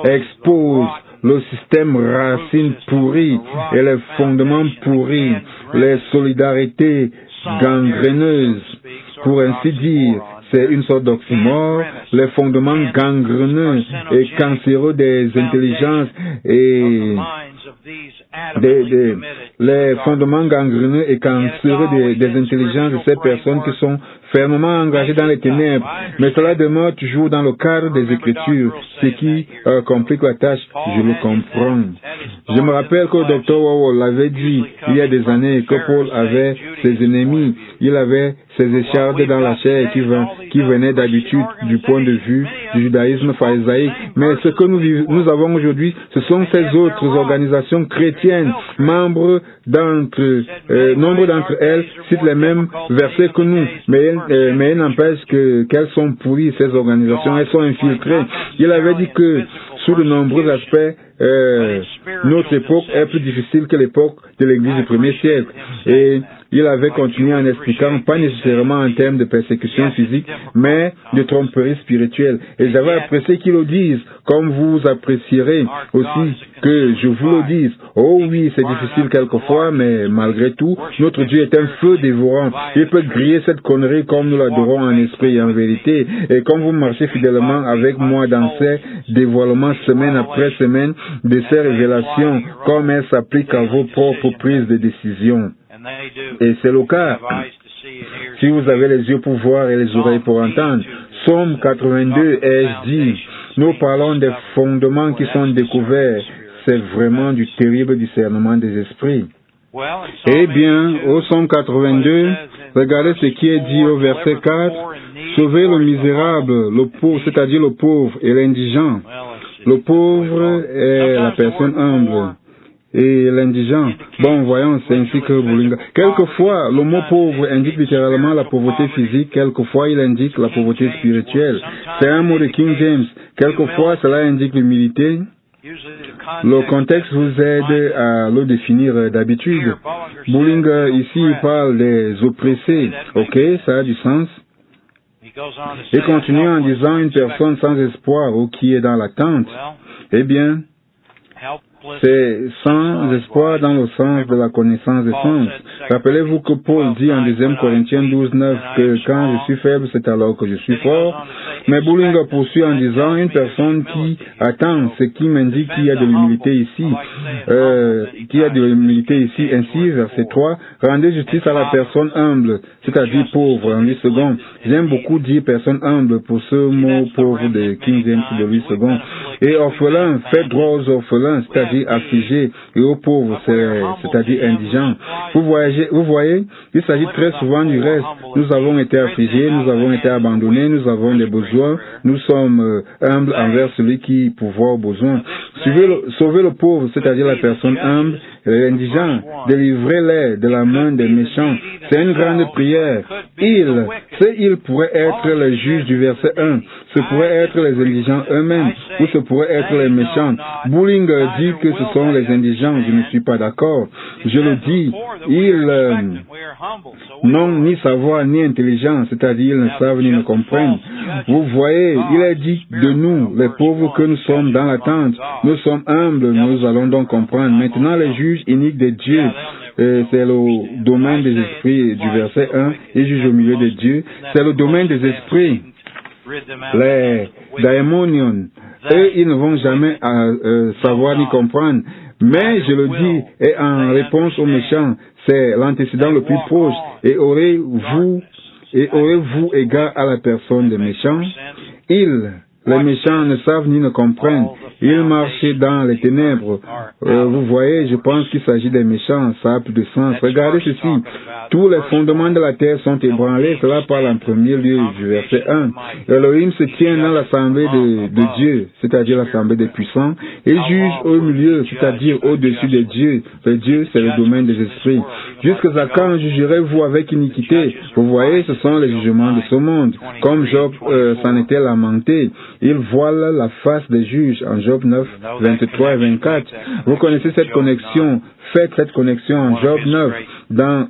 expose le système racine pourri et les fondements pourris, les solidarités gangréneuses, pour ainsi dire. C'est une sorte d'oxymore, les fondements gangreneux et cancéreux des intelligences et les fondements gangreneux et cancéreux des intelligences de ces personnes qui sont fermement engagées dans les ténèbres. Mais cela demeure toujours dans le cadre des Écritures, ce qui complique la tâche, je le comprends. Je me rappelle que le Dr. Wawol l'avait dit il y a des années que Paul avait ses ennemis, il avait ses échardes dans la chair qui venaient d'habitude du point de vue du judaïsme pharisaique. Mais ce que nous avons aujourd'hui, ce sont ces autres organisations chrétiennes, nombre d'entre elles citent les mêmes versets que nous, mais il n'empêche qu'elles sont pourries, ces organisations, elles sont infiltrées. Il avait dit que, sous de nombreux aspects, notre époque est plus difficile que l'époque de l'Église du 1er siècle. Et il avait continué en expliquant, pas nécessairement en termes de persécution physique, mais de tromperie spirituelle. Et j'avais apprécié qu'il le dise, comme vous apprécierez aussi que je vous le dise. Oh oui, c'est difficile quelquefois, mais malgré tout, notre Dieu est un feu dévorant. Il peut griller cette connerie comme nous l'adorons en esprit et en vérité. Et comme vous marchez fidèlement avec moi dans ces dévoilements semaine après semaine, de ces révélations, comme elles s'appliquent à vos propres prises de décision. Et c'est le cas. Si vous avez les yeux pour voir et les oreilles pour entendre, Psaume 82, ai-je dit, nous parlons des fondements qui sont découverts. C'est vraiment du terrible discernement des esprits. Eh bien, au Psaume 82, regardez ce qui est dit au verset 4. Sauvez le misérable, le pauvre, c'est-à-dire le pauvre et l'indigent. Le pauvre est la personne humble. Et l'indigent, bon, voyons, c'est ainsi que Boulinga. Quelquefois, le mot pauvre indique littéralement la pauvreté physique, quelquefois il indique la pauvreté spirituelle. C'est un mot de King James. Quelquefois, cela indique l'humilité. Le contexte vous aide à le définir d'habitude. Boulinga, ici, il parle des oppressés. Ok, ça a du sens. Il continue en disant une personne sans espoir ou qui est dans l'attente. Eh bien, c'est sans espoir dans le sens de la connaissance des sens. Rappelez-vous que Paul dit en 2 Corinthiens 12, 9 que quand je suis faible, c'est alors que je suis fort. Mais Boulinga poursuit en disant une personne qui attend, ce qui m'indique qu'il y a de l'humilité ici. Ainsi, verset 3, rendez justice à la personne humble, c'est-à-dire pauvre, en 8 secondes. J'aime beaucoup dire personne humble pour ce mot pauvre de King James de 8 secondes. Et orphelin, faites droit aux orphelins, c'est-à-dire affligés, et aux pauvres, c'est-à-dire indigents. Vous voyez, il s'agit très souvent du reste. Nous avons été affligés, nous avons été abandonnés, nous avons des besoins, nous sommes humbles envers celui qui pourvoit aux besoins. Sauvez le pauvre, c'est-à-dire la personne humble, et l'indigent, délivrez-les de la main des méchants. C'est une grande prière. Il pourrait être le juge du verset 1. Ce pourrait être les indigents eux-mêmes, ou ce pourrait être les méchants. Bouling dit que ce sont les indigents. Je ne suis pas d'accord. Je le dis. Ils n'ont ni savoir ni intelligence, c'est-à-dire ils ne savent ni ne comprennent. Vous voyez, il est dit de nous, les pauvres, que nous sommes dans l'attente. Nous sommes humbles, nous allons donc comprendre. Maintenant, les juges iniques de Dieu, c'est le domaine des esprits du verset 1, ils jugent au milieu de Dieu. C'est le domaine des esprits. Les daimonions, eux, ils ne vont jamais savoir ni comprendre. Mais, je le dis, et en réponse aux méchants, c'est l'antécédent le plus proche. Et aurez-vous égard à la personne des méchants? Les méchants ne savent ni ne comprennent. Ils marchent dans les ténèbres. Vous voyez, je pense qu'il s'agit des méchants. Ça a plus de sens. Regardez ceci. Tous les fondements de la terre sont ébranlés. Cela parle en premier lieu du verset 1. Elohim se tient dans l'assemblée de Dieu, c'est-à-dire l'assemblée des puissants, et juge au milieu, c'est-à-dire au-dessus des dieux. Le Dieu, c'est le domaine des esprits. Jusqu'à quand jugerez-vous avec iniquité? Vous voyez, ce sont les jugements de ce monde. Comme Job s'en était lamenté. Il voile la face des juges en Job 9, 23 et 24. Vous connaissez cette connexion. Faites cette connexion en Job 9. Dans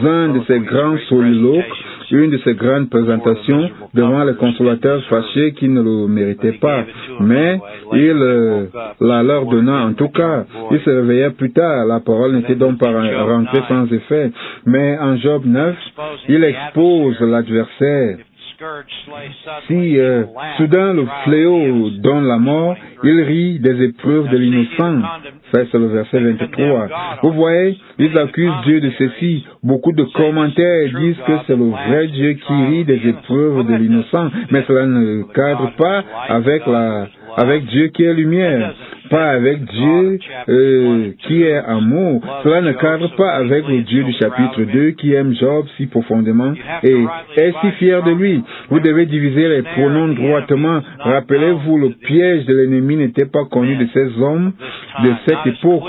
un de ces grands soliloques, une de ces grandes présentations devant les consolateurs fâchés qui ne le méritaient pas. Mais il la leur donna en tout cas. Ils se réveillaient plus tard. La parole n'était donc pas rentrée sans effet. Mais en Job 9, il expose l'adversaire. Si soudain le fléau donne la mort, il rit des épreuves de l'innocent. Ça, c'est le verset 23. Vous voyez, ils accusent Dieu de ceci. Beaucoup de commentaires disent que c'est le vrai Dieu qui rit des épreuves de l'innocent. Mais cela ne cadre pas avec Dieu qui est lumière. Pas avec Dieu qui est amour. Cela ne cadre pas avec le Dieu du chapitre 2 qui aime Job si profondément et est si fier de lui. Vous devez diviser les pronoms droitement. Rappelez-vous, le piège de l'ennemi n'était pas connu de ces hommes de cette époque.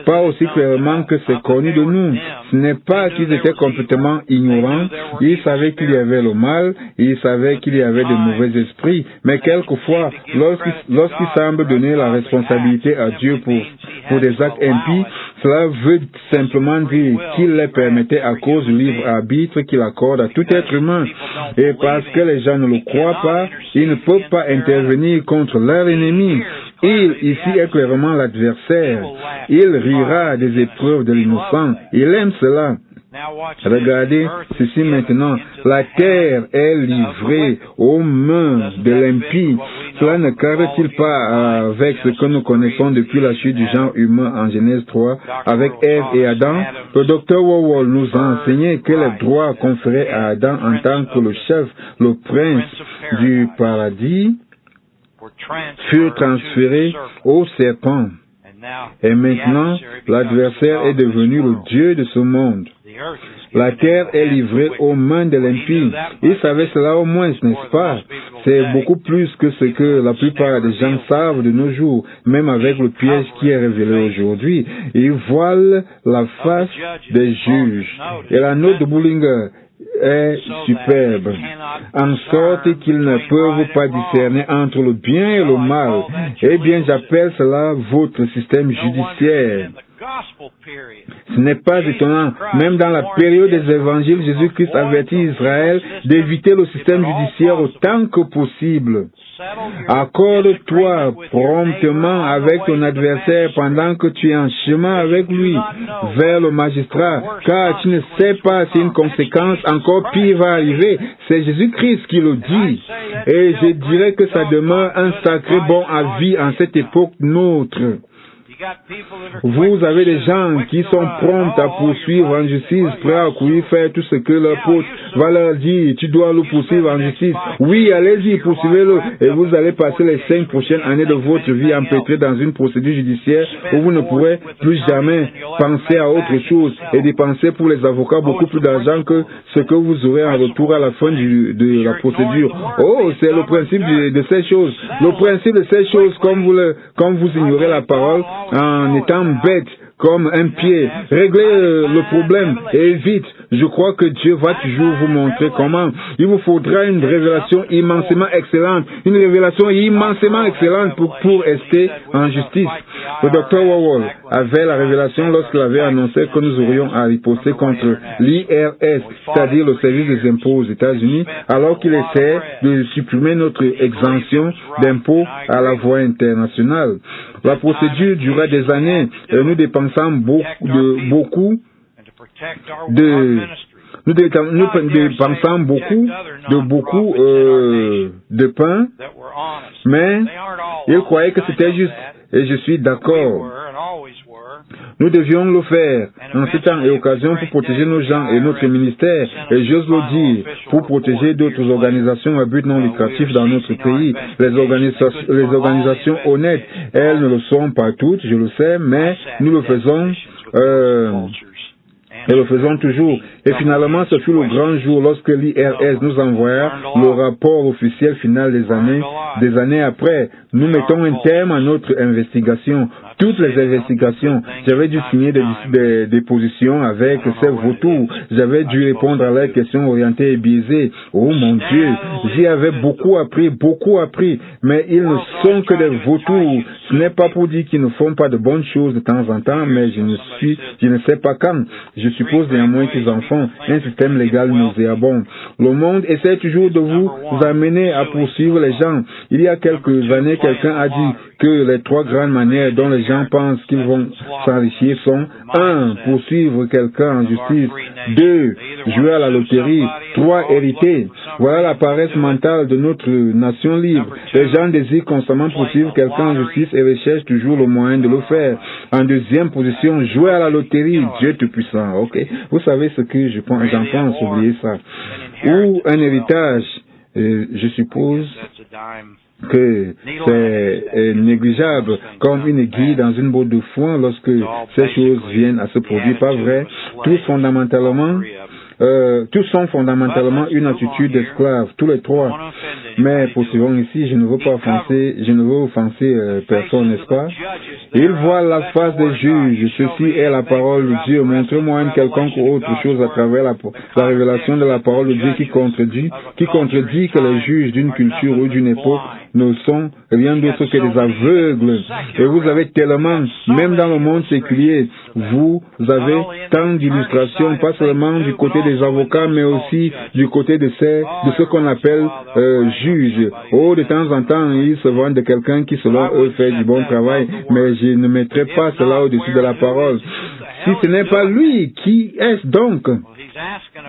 pas aussi clairement que c'est connu de nous. Ce n'est pas qu'ils étaient complètement ignorants. Ils savaient qu'il y avait le mal, ils savaient qu'il y avait de mauvais esprits, mais quelquefois, lorsqu'ils semblent donner la responsabilité à Dieu pour des actes impies, cela veut simplement dire qu'il les permettait à cause du libre arbitre qu'il accorde à tout être humain. Et parce que les gens ne le croient pas, ils ne peuvent pas intervenir contre leur ennemi. Il, ici, est clairement l'adversaire. Il rira des épreuves de l'innocent. Il aime cela. Regardez ceci maintenant. La terre est livrée aux mains de l'impie. Cela ne cadre-t-il pas avec ce que nous connaissons depuis la chute du genre humain en Genèse 3 avec Ève et Adam? Le docteur Wawol nous a enseigné que les droits conférés à Adam en tant que le chef, le prince du paradis, furent transférés au serpent. Et maintenant, l'adversaire est devenu le Dieu de ce monde. La terre est livrée aux mains de l'impie. Ils savaient cela au moins, n'est-ce pas? C'est beaucoup plus que ce que la plupart des gens savent de nos jours, même avec le piège qui est révélé aujourd'hui. Ils voilent la face des juges. Et la note de Bullinger est superbe, en sorte qu'ils ne peuvent pas discerner entre le bien et le mal. Eh bien, j'appelle cela votre système judiciaire. Ce n'est pas étonnant. Même dans la période des évangiles, Jésus-Christ avertit Israël d'éviter le système judiciaire autant que possible. Accorde-toi promptement avec ton adversaire pendant que tu es en chemin avec lui vers le magistrat, car tu ne sais pas si une conséquence encore pire va arriver. C'est Jésus-Christ qui le dit. Et je dirais que ça demeure un sacré bon avis en cette époque nôtre. Vous avez des gens qui sont prompts à poursuivre en justice, prêts à courir faire tout ce que leur pote va leur dire. Tu dois le poursuivre en justice. Oui, allez-y, poursuivez-le. Et vous allez passer les 5 prochaines années de votre vie empêtrés dans une procédure judiciaire où vous ne pourrez plus jamais penser à autre chose et dépenser pour les avocats beaucoup plus d'argent que ce que vous aurez en retour à la fin de la procédure. Oh, c'est le principe de ces choses. Le principe de ces choses, comme vous ignorez la parole, en étant bête comme un pied. Réglez le problème et vite. Je crois que Dieu va toujours vous montrer comment. Il vous faudra une révélation immensément excellente. Une révélation immensément excellente pour rester en justice. Le docteur Wawol avait la révélation lorsqu'il avait annoncé que nous aurions à riposter contre l'IRS, c'est-à-dire le service des impôts aux États-Unis, alors qu'il essaie de supprimer notre exemption d'impôts à la voie internationale. La procédure dura des années et nous dépensons beaucoup de pain, mais ils croyaient que c'était juste, et je suis d'accord. Nous devions le faire en ce temps et occasion pour protéger nos gens et notre ministère, et j'ose le dire, pour protéger d'autres organisations à but non lucratif dans notre pays. Les organisations honnêtes, elles ne le sont pas toutes, je le sais, mais nous le faisons. Et le faisons toujours. Et finalement, ce fut le grand jour lorsque l'IRS nous envoya le rapport officiel final des années après. Nous mettons un terme à notre investigation. Toutes les investigations. J'avais dû signer des dépositions avec ces vautours. J'avais dû répondre à leurs questions orientées et biaisées. Oh mon Dieu, j'y avais beaucoup appris. Mais ils ne sont que des vautours. Ce n'est pas pour dire qu'ils ne font pas de bonnes choses de temps en temps, mais je ne sais pas quand. Je suppose néanmoins qu'ils en font. Un système légal nauséabond. Le monde essaie toujours de vous amener à poursuivre les gens. Il y a quelques années, quelqu'un a dit que les 3 grandes manières dont les gens pensent qu'ils vont s'enrichir sont 1. Poursuivre quelqu'un en justice, 2. Jouer à la loterie, 3. Hériter. Voilà la paresse mentale de notre nation libre. Les gens désirent constamment poursuivre quelqu'un en justice et recherchent toujours le moyen de le faire. En deuxième position, jouer à la loterie, Dieu Tout-Puissant. Ok, vous savez ce que j'en pense, oubliez ça. Ou un héritage, je suppose que c'est négligeable, comme une aiguille dans une botte de foin lorsque ces choses viennent à se produire, pas vrai? Tous sont fondamentalement une attitude d'esclave, tous les 3. Mais poursuivons ici, je ne veux offenser personne, n'est-ce pas? Il voit la face des juges. Ceci est la parole de Dieu. Montrez-moi une quelconque autre chose à travers la révélation de la parole de Dieu qui contredit que les juges d'une culture ou d'une époque ne sont rien d'autre que des aveugles. Et vous avez tellement, même dans le monde séculier, vous avez tant d'illustrations, pas seulement du côté des avocats, mais aussi du côté de ce qu'on appelle juges. Oh, de temps en temps, ils se vendent de quelqu'un qui, selon eux, fait du bon travail, mais je ne mettrai pas cela au-dessus de la parole. Si ce n'est pas lui, qui est-ce donc?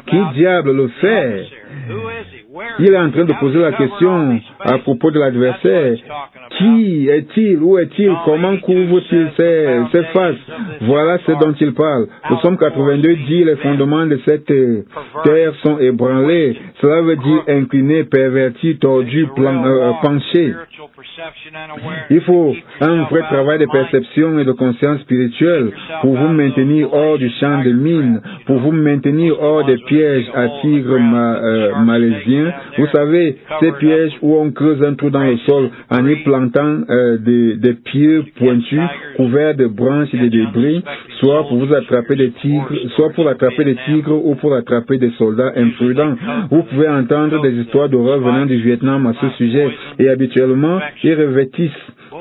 Qui diable le fait? Il est en train de poser la question à propos de l'adversaire. Qui est-il? Où est-il? Comment couvre-t-il ses faces? Voilà ce dont il parle. Le Psaume 82 dit les fondements de cette terre sont ébranlés. Cela veut dire incliné, perverti, tordu, penché. Il faut un vrai travail de perception et de conscience spirituelle pour vous maintenir hors du champ de mine, pour vous maintenir hors des pièges à tigres malaisiens. Vous savez, ces pièges où on creuse un trou dans le sol en y plantant des pieux pointus couverts de branches et de débris, soit pour vous attraper des tigres, soit pour attraper des tigres ou pour attraper des soldats imprudents. Vous pouvez entendre des histoires d'horreur venant du Vietnam à ce sujet, et habituellement, ils revêtissent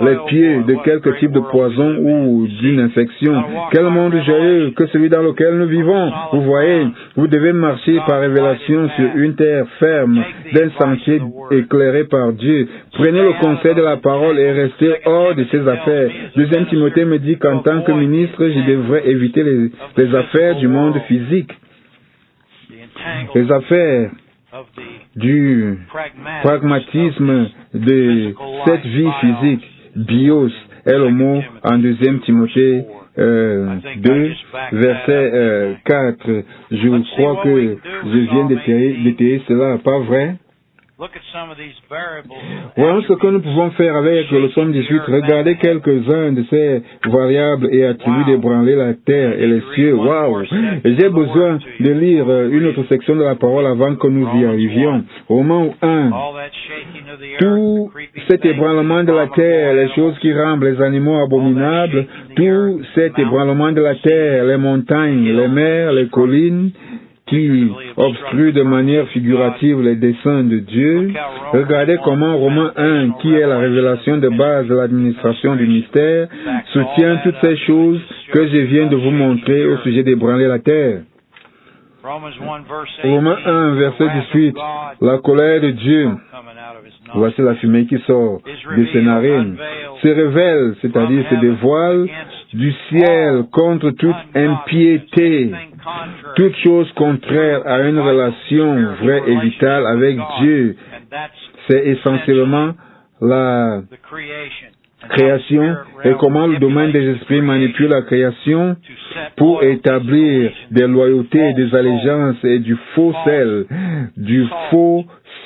les pieds de quelque type de poison ou d'une infection. Quel monde joyeux que celui dans lequel nous vivons. Vous voyez, vous devez marcher par révélation sur une terre ferme, d'un sentier éclairé par Dieu. Prenez le conseil de la parole et restez hors de ces affaires. 2 Timothée me dit qu'en tant que ministre, je devrais éviter les affaires du monde physique, les affaires du pragmatisme de cette vie physique. Bios est le mot en 2 Timothée 2, verset 4. Je crois que je viens d'étayer cela, pas vrai? Voyons ce que nous pouvons faire avec le psaume 18. Regardez quelques-uns de ces variables et attributs d'ébranler la terre et les cieux. Waouh! J'ai besoin de lire une autre section de la parole avant que nous y arrivions. Romains 1. Tout cet ébranlement de la terre, les choses qui rendent les animaux abominables, tout cet ébranlement de la terre, les montagnes, les mers, les collines, qui obstrue de manière figurative les desseins de Dieu. Regardez comment Romains 1, qui est la révélation de base de l'administration du mystère, soutient toutes ces choses que je viens de vous montrer au sujet d'ébranler la terre. Romains 1, verset 18, la colère de Dieu, voici la fumée qui sort de ses narines, se révèle, c'est-à-dire se dévoile du ciel contre toute impiété, toute chose contraire à une relation vraie et vitale avec Dieu. C'est essentiellement la création et comment le domaine des esprits manipule la création pour établir des loyautés, des allégeances et du faux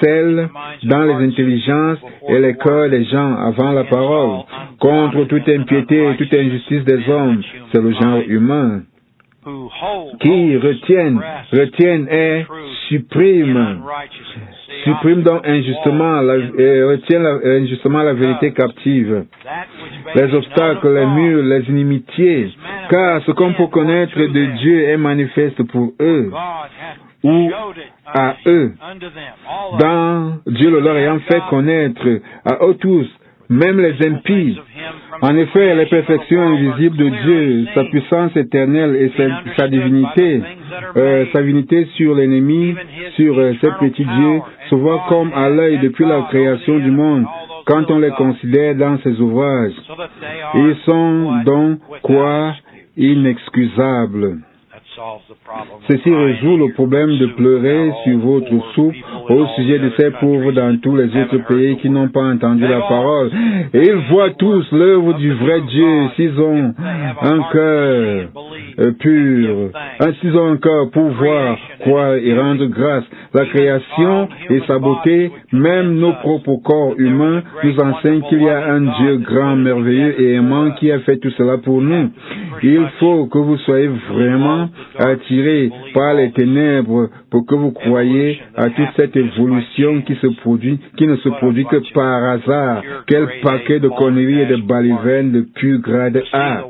sel dans les intelligences et les cœurs des gens avant la parole, contre toute impiété et toute injustice des hommes. C'est le genre humain qui retiennent et supprime donc injustement, retient injustement la vérité captive, les obstacles, les murs, les inimitiés, car ce qu'on peut connaître de Dieu est manifeste pour eux, ou à eux, dans Dieu le leur ayant fait connaître à eux tous, même les impies. En effet, les perfections invisibles de Dieu, sa puissance éternelle et sa divinité sur l'ennemi, sur ces petits dieux, se voient comme à l'œil depuis la création du monde, quand on les considère dans ses ouvrages. Ils sont donc quoi? Inexcusables. Ceci résout le problème de pleurer sur votre soupe au sujet de ces pauvres dans tous les autres pays qui n'ont pas entendu la parole. Et ils voient tous l'œuvre du vrai Dieu s'ils ont un cœur pur, s'ils ont un cœur pour voir, croire et rendre grâce. La création et sa beauté, même nos propres corps humains, nous enseignent qu'il y a un Dieu grand, merveilleux et aimant qui a fait tout cela pour nous. Il faut que vous soyez vraiment attirés par les ténèbres pour que vous croyiez à toute cette évolution qui ne se produit que par hasard. Quel paquet de conneries et de balivernes de pur grade A.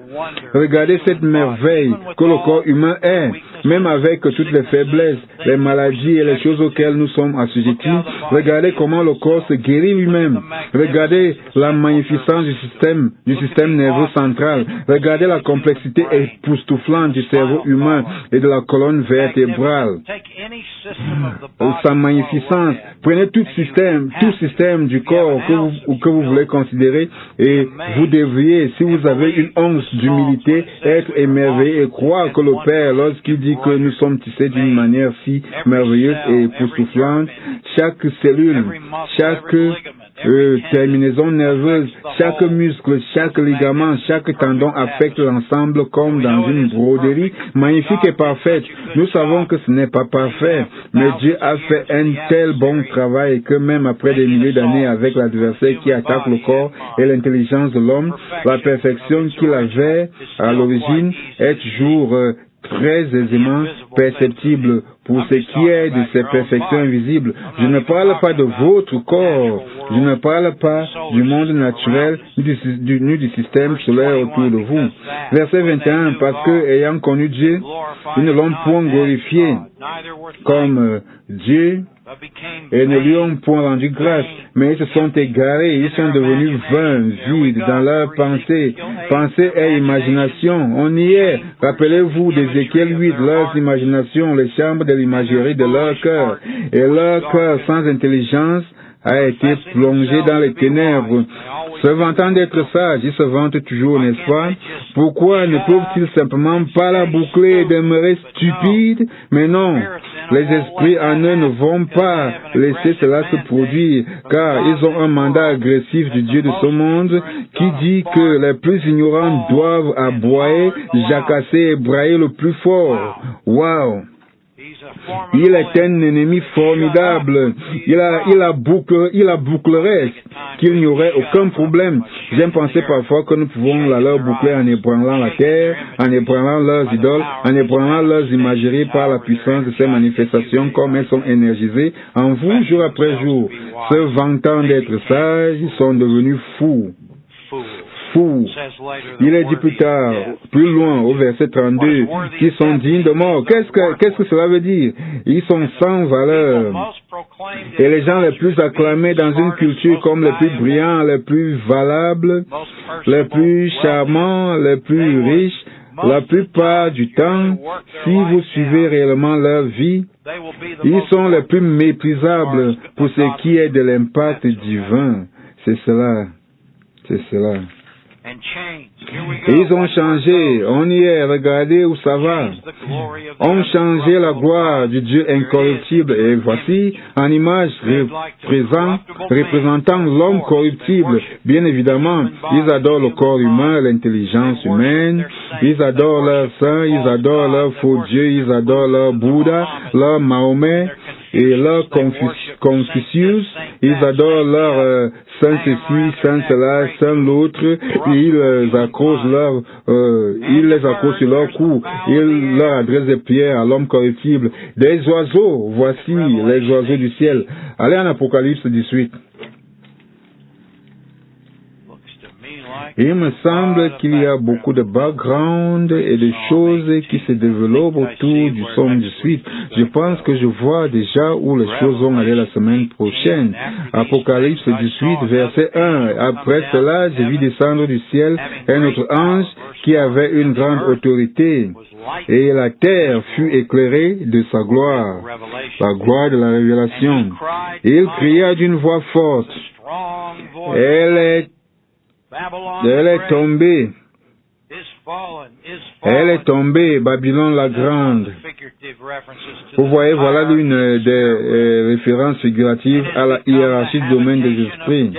Regardez cette merveille que le corps humain est, même avec toutes les faiblesses, les maladies et les choses auxquelles nous sommes assujettis. Regardez comment le corps se guérit lui-même. Regardez la magnificence du système nerveux central. Regardez la complexité époustouflante du cerveau humain et de la colonne vertébrale. Sa magnificence. Prenez tout système du corps que vous voulez considérer et vous devriez, si vous avez une once d'humilité, être émerveillé et croire que le Père, lorsqu'il dit que nous sommes tissés d'une manière si merveilleuse et époustouflante, chaque cellule, chaque terminaison nerveuse, chaque muscle, chaque ligament, chaque tendon affecte l'ensemble comme dans une broderie magnifique et parfaite. Nous savons que ce n'est pas parfait, mais Dieu a fait un tel bon travail que même après des milliers d'années avec l'adversaire qui attaque le corps et l'intelligence de l'homme, la perfection qu'il avait à l'origine est toujours très aisément perceptible pour ce qui est de ces perfections invisibles. Je ne parle pas de votre corps, je ne parle pas du monde naturel ni du système solaire autour de vous. Verset 21, parce que, ayant connu Dieu, ils ne l'ont point glorifié comme Dieu et ne lui ont point rendu grâce, mais ils se sont égarés, ils sont devenus vains, vides dans leurs pensées. Pensée et imagination, on y est. Rappelez-vous d'Ézéchiel 8, leurs imaginations, les chambres de l'imagerie de leur cœur. Et leur cœur sans intelligence a été plongé dans les ténèbres. Se vantant d'être sages, ils se vantent toujours, n'est-ce pas? Pourquoi ne peuvent-ils simplement pas la boucler et demeurer stupides? Mais non, les esprits en eux ne vont pas laisser cela se produire, car ils ont un mandat agressif du Dieu de ce monde qui dit que les plus ignorants doivent aboyer, jacasser et brailler le plus fort. Wow! Il est un ennemi formidable. Il la bouclerait, qu'il n'y aurait aucun problème. J'aime penser parfois que nous pouvons la leur boucler en ébranlant la terre, en ébranlant leurs idoles, en ébranlant leurs imageries par la puissance de ces manifestations comme elles sont énergisées en vous jour après jour. Se vantant d'être sages, ils sont devenus fous. Fous. Il est dit plus tard, plus loin, au verset 32, qu'ils sont dignes de mort. Qu'est-ce que cela veut dire? Ils sont sans valeur. Et les gens les plus acclamés dans une culture comme les plus brillants, les plus valables, les plus charmants, les plus riches, la plupart du temps, si vous suivez réellement leur vie, ils sont les plus méprisables pour ce qui est de l'impact divin. C'est cela. C'est cela. Et ils ont changé, on y est, regardez où ça va. On changé la gloire du Dieu incorruptible et voici en image représentant l'homme corruptible. Bien évidemment, ils adorent le corps humain, l'intelligence humaine, ils adorent leur saint, ils adorent leur faux Dieu, ils adorent leur Bouddha, leur Mahomet et leur Confucius, ils adorent leur saint ceci, saint cela, saint l'autre, et ils les accrochent sur leur cou, ils leur adressent des prières à l'homme corruptible. Des oiseaux, voici les oiseaux du ciel. Allez en Apocalypse 18. Il me semble qu'il y a beaucoup de background et de choses qui se développent autour du son du suite. Je pense que je vois déjà où les choses vont aller la semaine prochaine. Apocalypse 18, verset 1. Après cela, je vis descendre du ciel un autre ange qui avait une grande autorité. Et la terre fut éclairée de sa gloire, la gloire de la révélation. Et il cria d'une voix forte. Elle est tombée. Elle est tombée, Babylone la grande. Vous voyez, voilà l'une des références figuratives à la hiérarchie du domaine des esprits.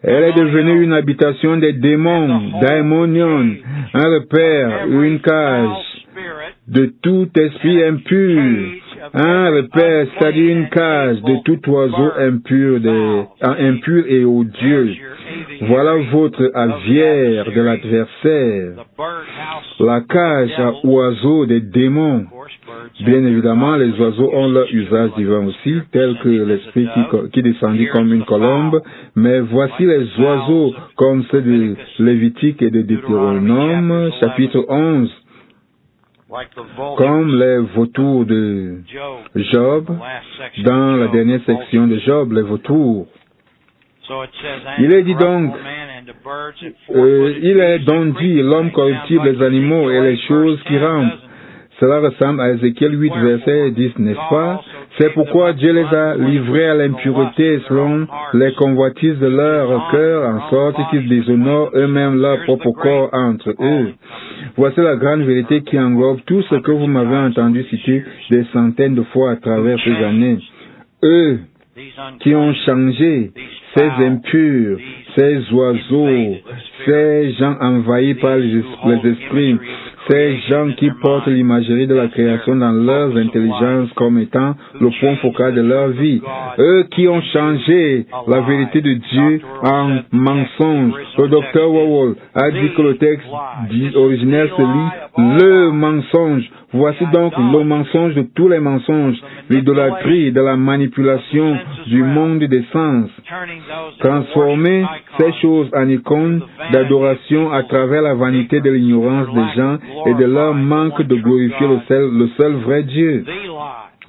Elle est devenue une habitation des démons, daimonion, un repère, une cage de tout esprit impur le Père, c'est-à-dire une cage de tout oiseau impur et odieux. Voilà votre aviaire de l'adversaire, la cage à oiseaux des démons. Bien évidemment, les oiseaux ont leur usage divin aussi, tel que l'esprit qui descendit comme une colombe, mais voici les oiseaux comme ceux de Lévitique et de Deutéronome, chapitre 11, comme les vautours de Job, dans la dernière section de Job, les vautours. Il est dit donc, il est donc dit, l'homme corruptible, les animaux et les choses qui rampent. Cela ressemble à Ézéchiel 8, verset 10, n'est-ce pas? C'est pourquoi Dieu les a livrés à l'impureté selon les convoitises de leur cœur, en sorte qu'ils déshonorent eux-mêmes leur propre corps entre eux. Voici la grande vérité qui englobe tout ce que vous m'avez entendu citer des centaines de fois à travers ces années. Eux qui ont changé, ces impurs, ces oiseaux, ces gens envahis par les esprits, ces gens qui portent l'imagerie de la création dans leurs intelligences comme étant le point focal de leur vie. Eux qui ont changé la vérité de Dieu en mensonge. Le docteur Wawol a dit que le texte originel se lit le mensonge. Voici donc le mensonge de tous les mensonges, l'idolâtrie, de la manipulation du monde des sens. Transformer ces choses en icônes d'adoration à travers la vanité de l'ignorance des gens et de leur manque de glorifier le seul vrai Dieu.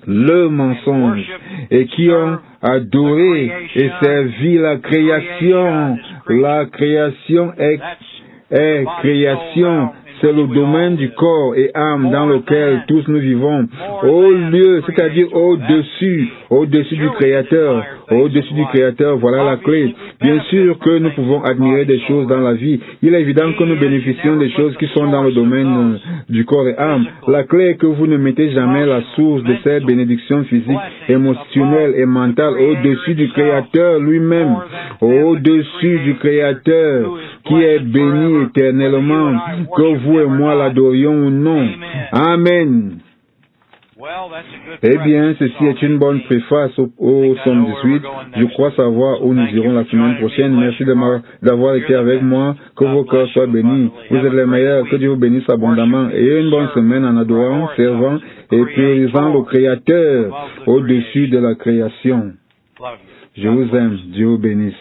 Le mensonge, et qui ont adoré et servi la création. La création est création. C'est le domaine du corps et âme dans lequel tous nous vivons. Au lieu, c'est-à-dire au-dessus du Créateur. Au-dessus du Créateur, voilà la clé. Bien sûr que nous pouvons admirer des choses dans la vie. Il est évident que nous bénéficions des choses qui sont dans le domaine du corps et âme. La clé est que vous ne mettez jamais la source de ces bénédictions physiques, émotionnelles et mentales au-dessus du Créateur lui-même. Au-dessus du Créateur qui est béni éternellement, que vous et moi l'adorions ou non. Amen. Eh bien, ceci est une bonne préface au Somme 18. Je crois savoir où nous irons la semaine prochaine. Merci d'avoir été avec moi. Que vos cœurs soient bénis. Vous êtes les meilleurs. Que Dieu vous bénisse abondamment. Et une bonne semaine en adorant, servant et priorisant le Créateur au-dessus de la création. Je vous aime. Dieu vous bénisse.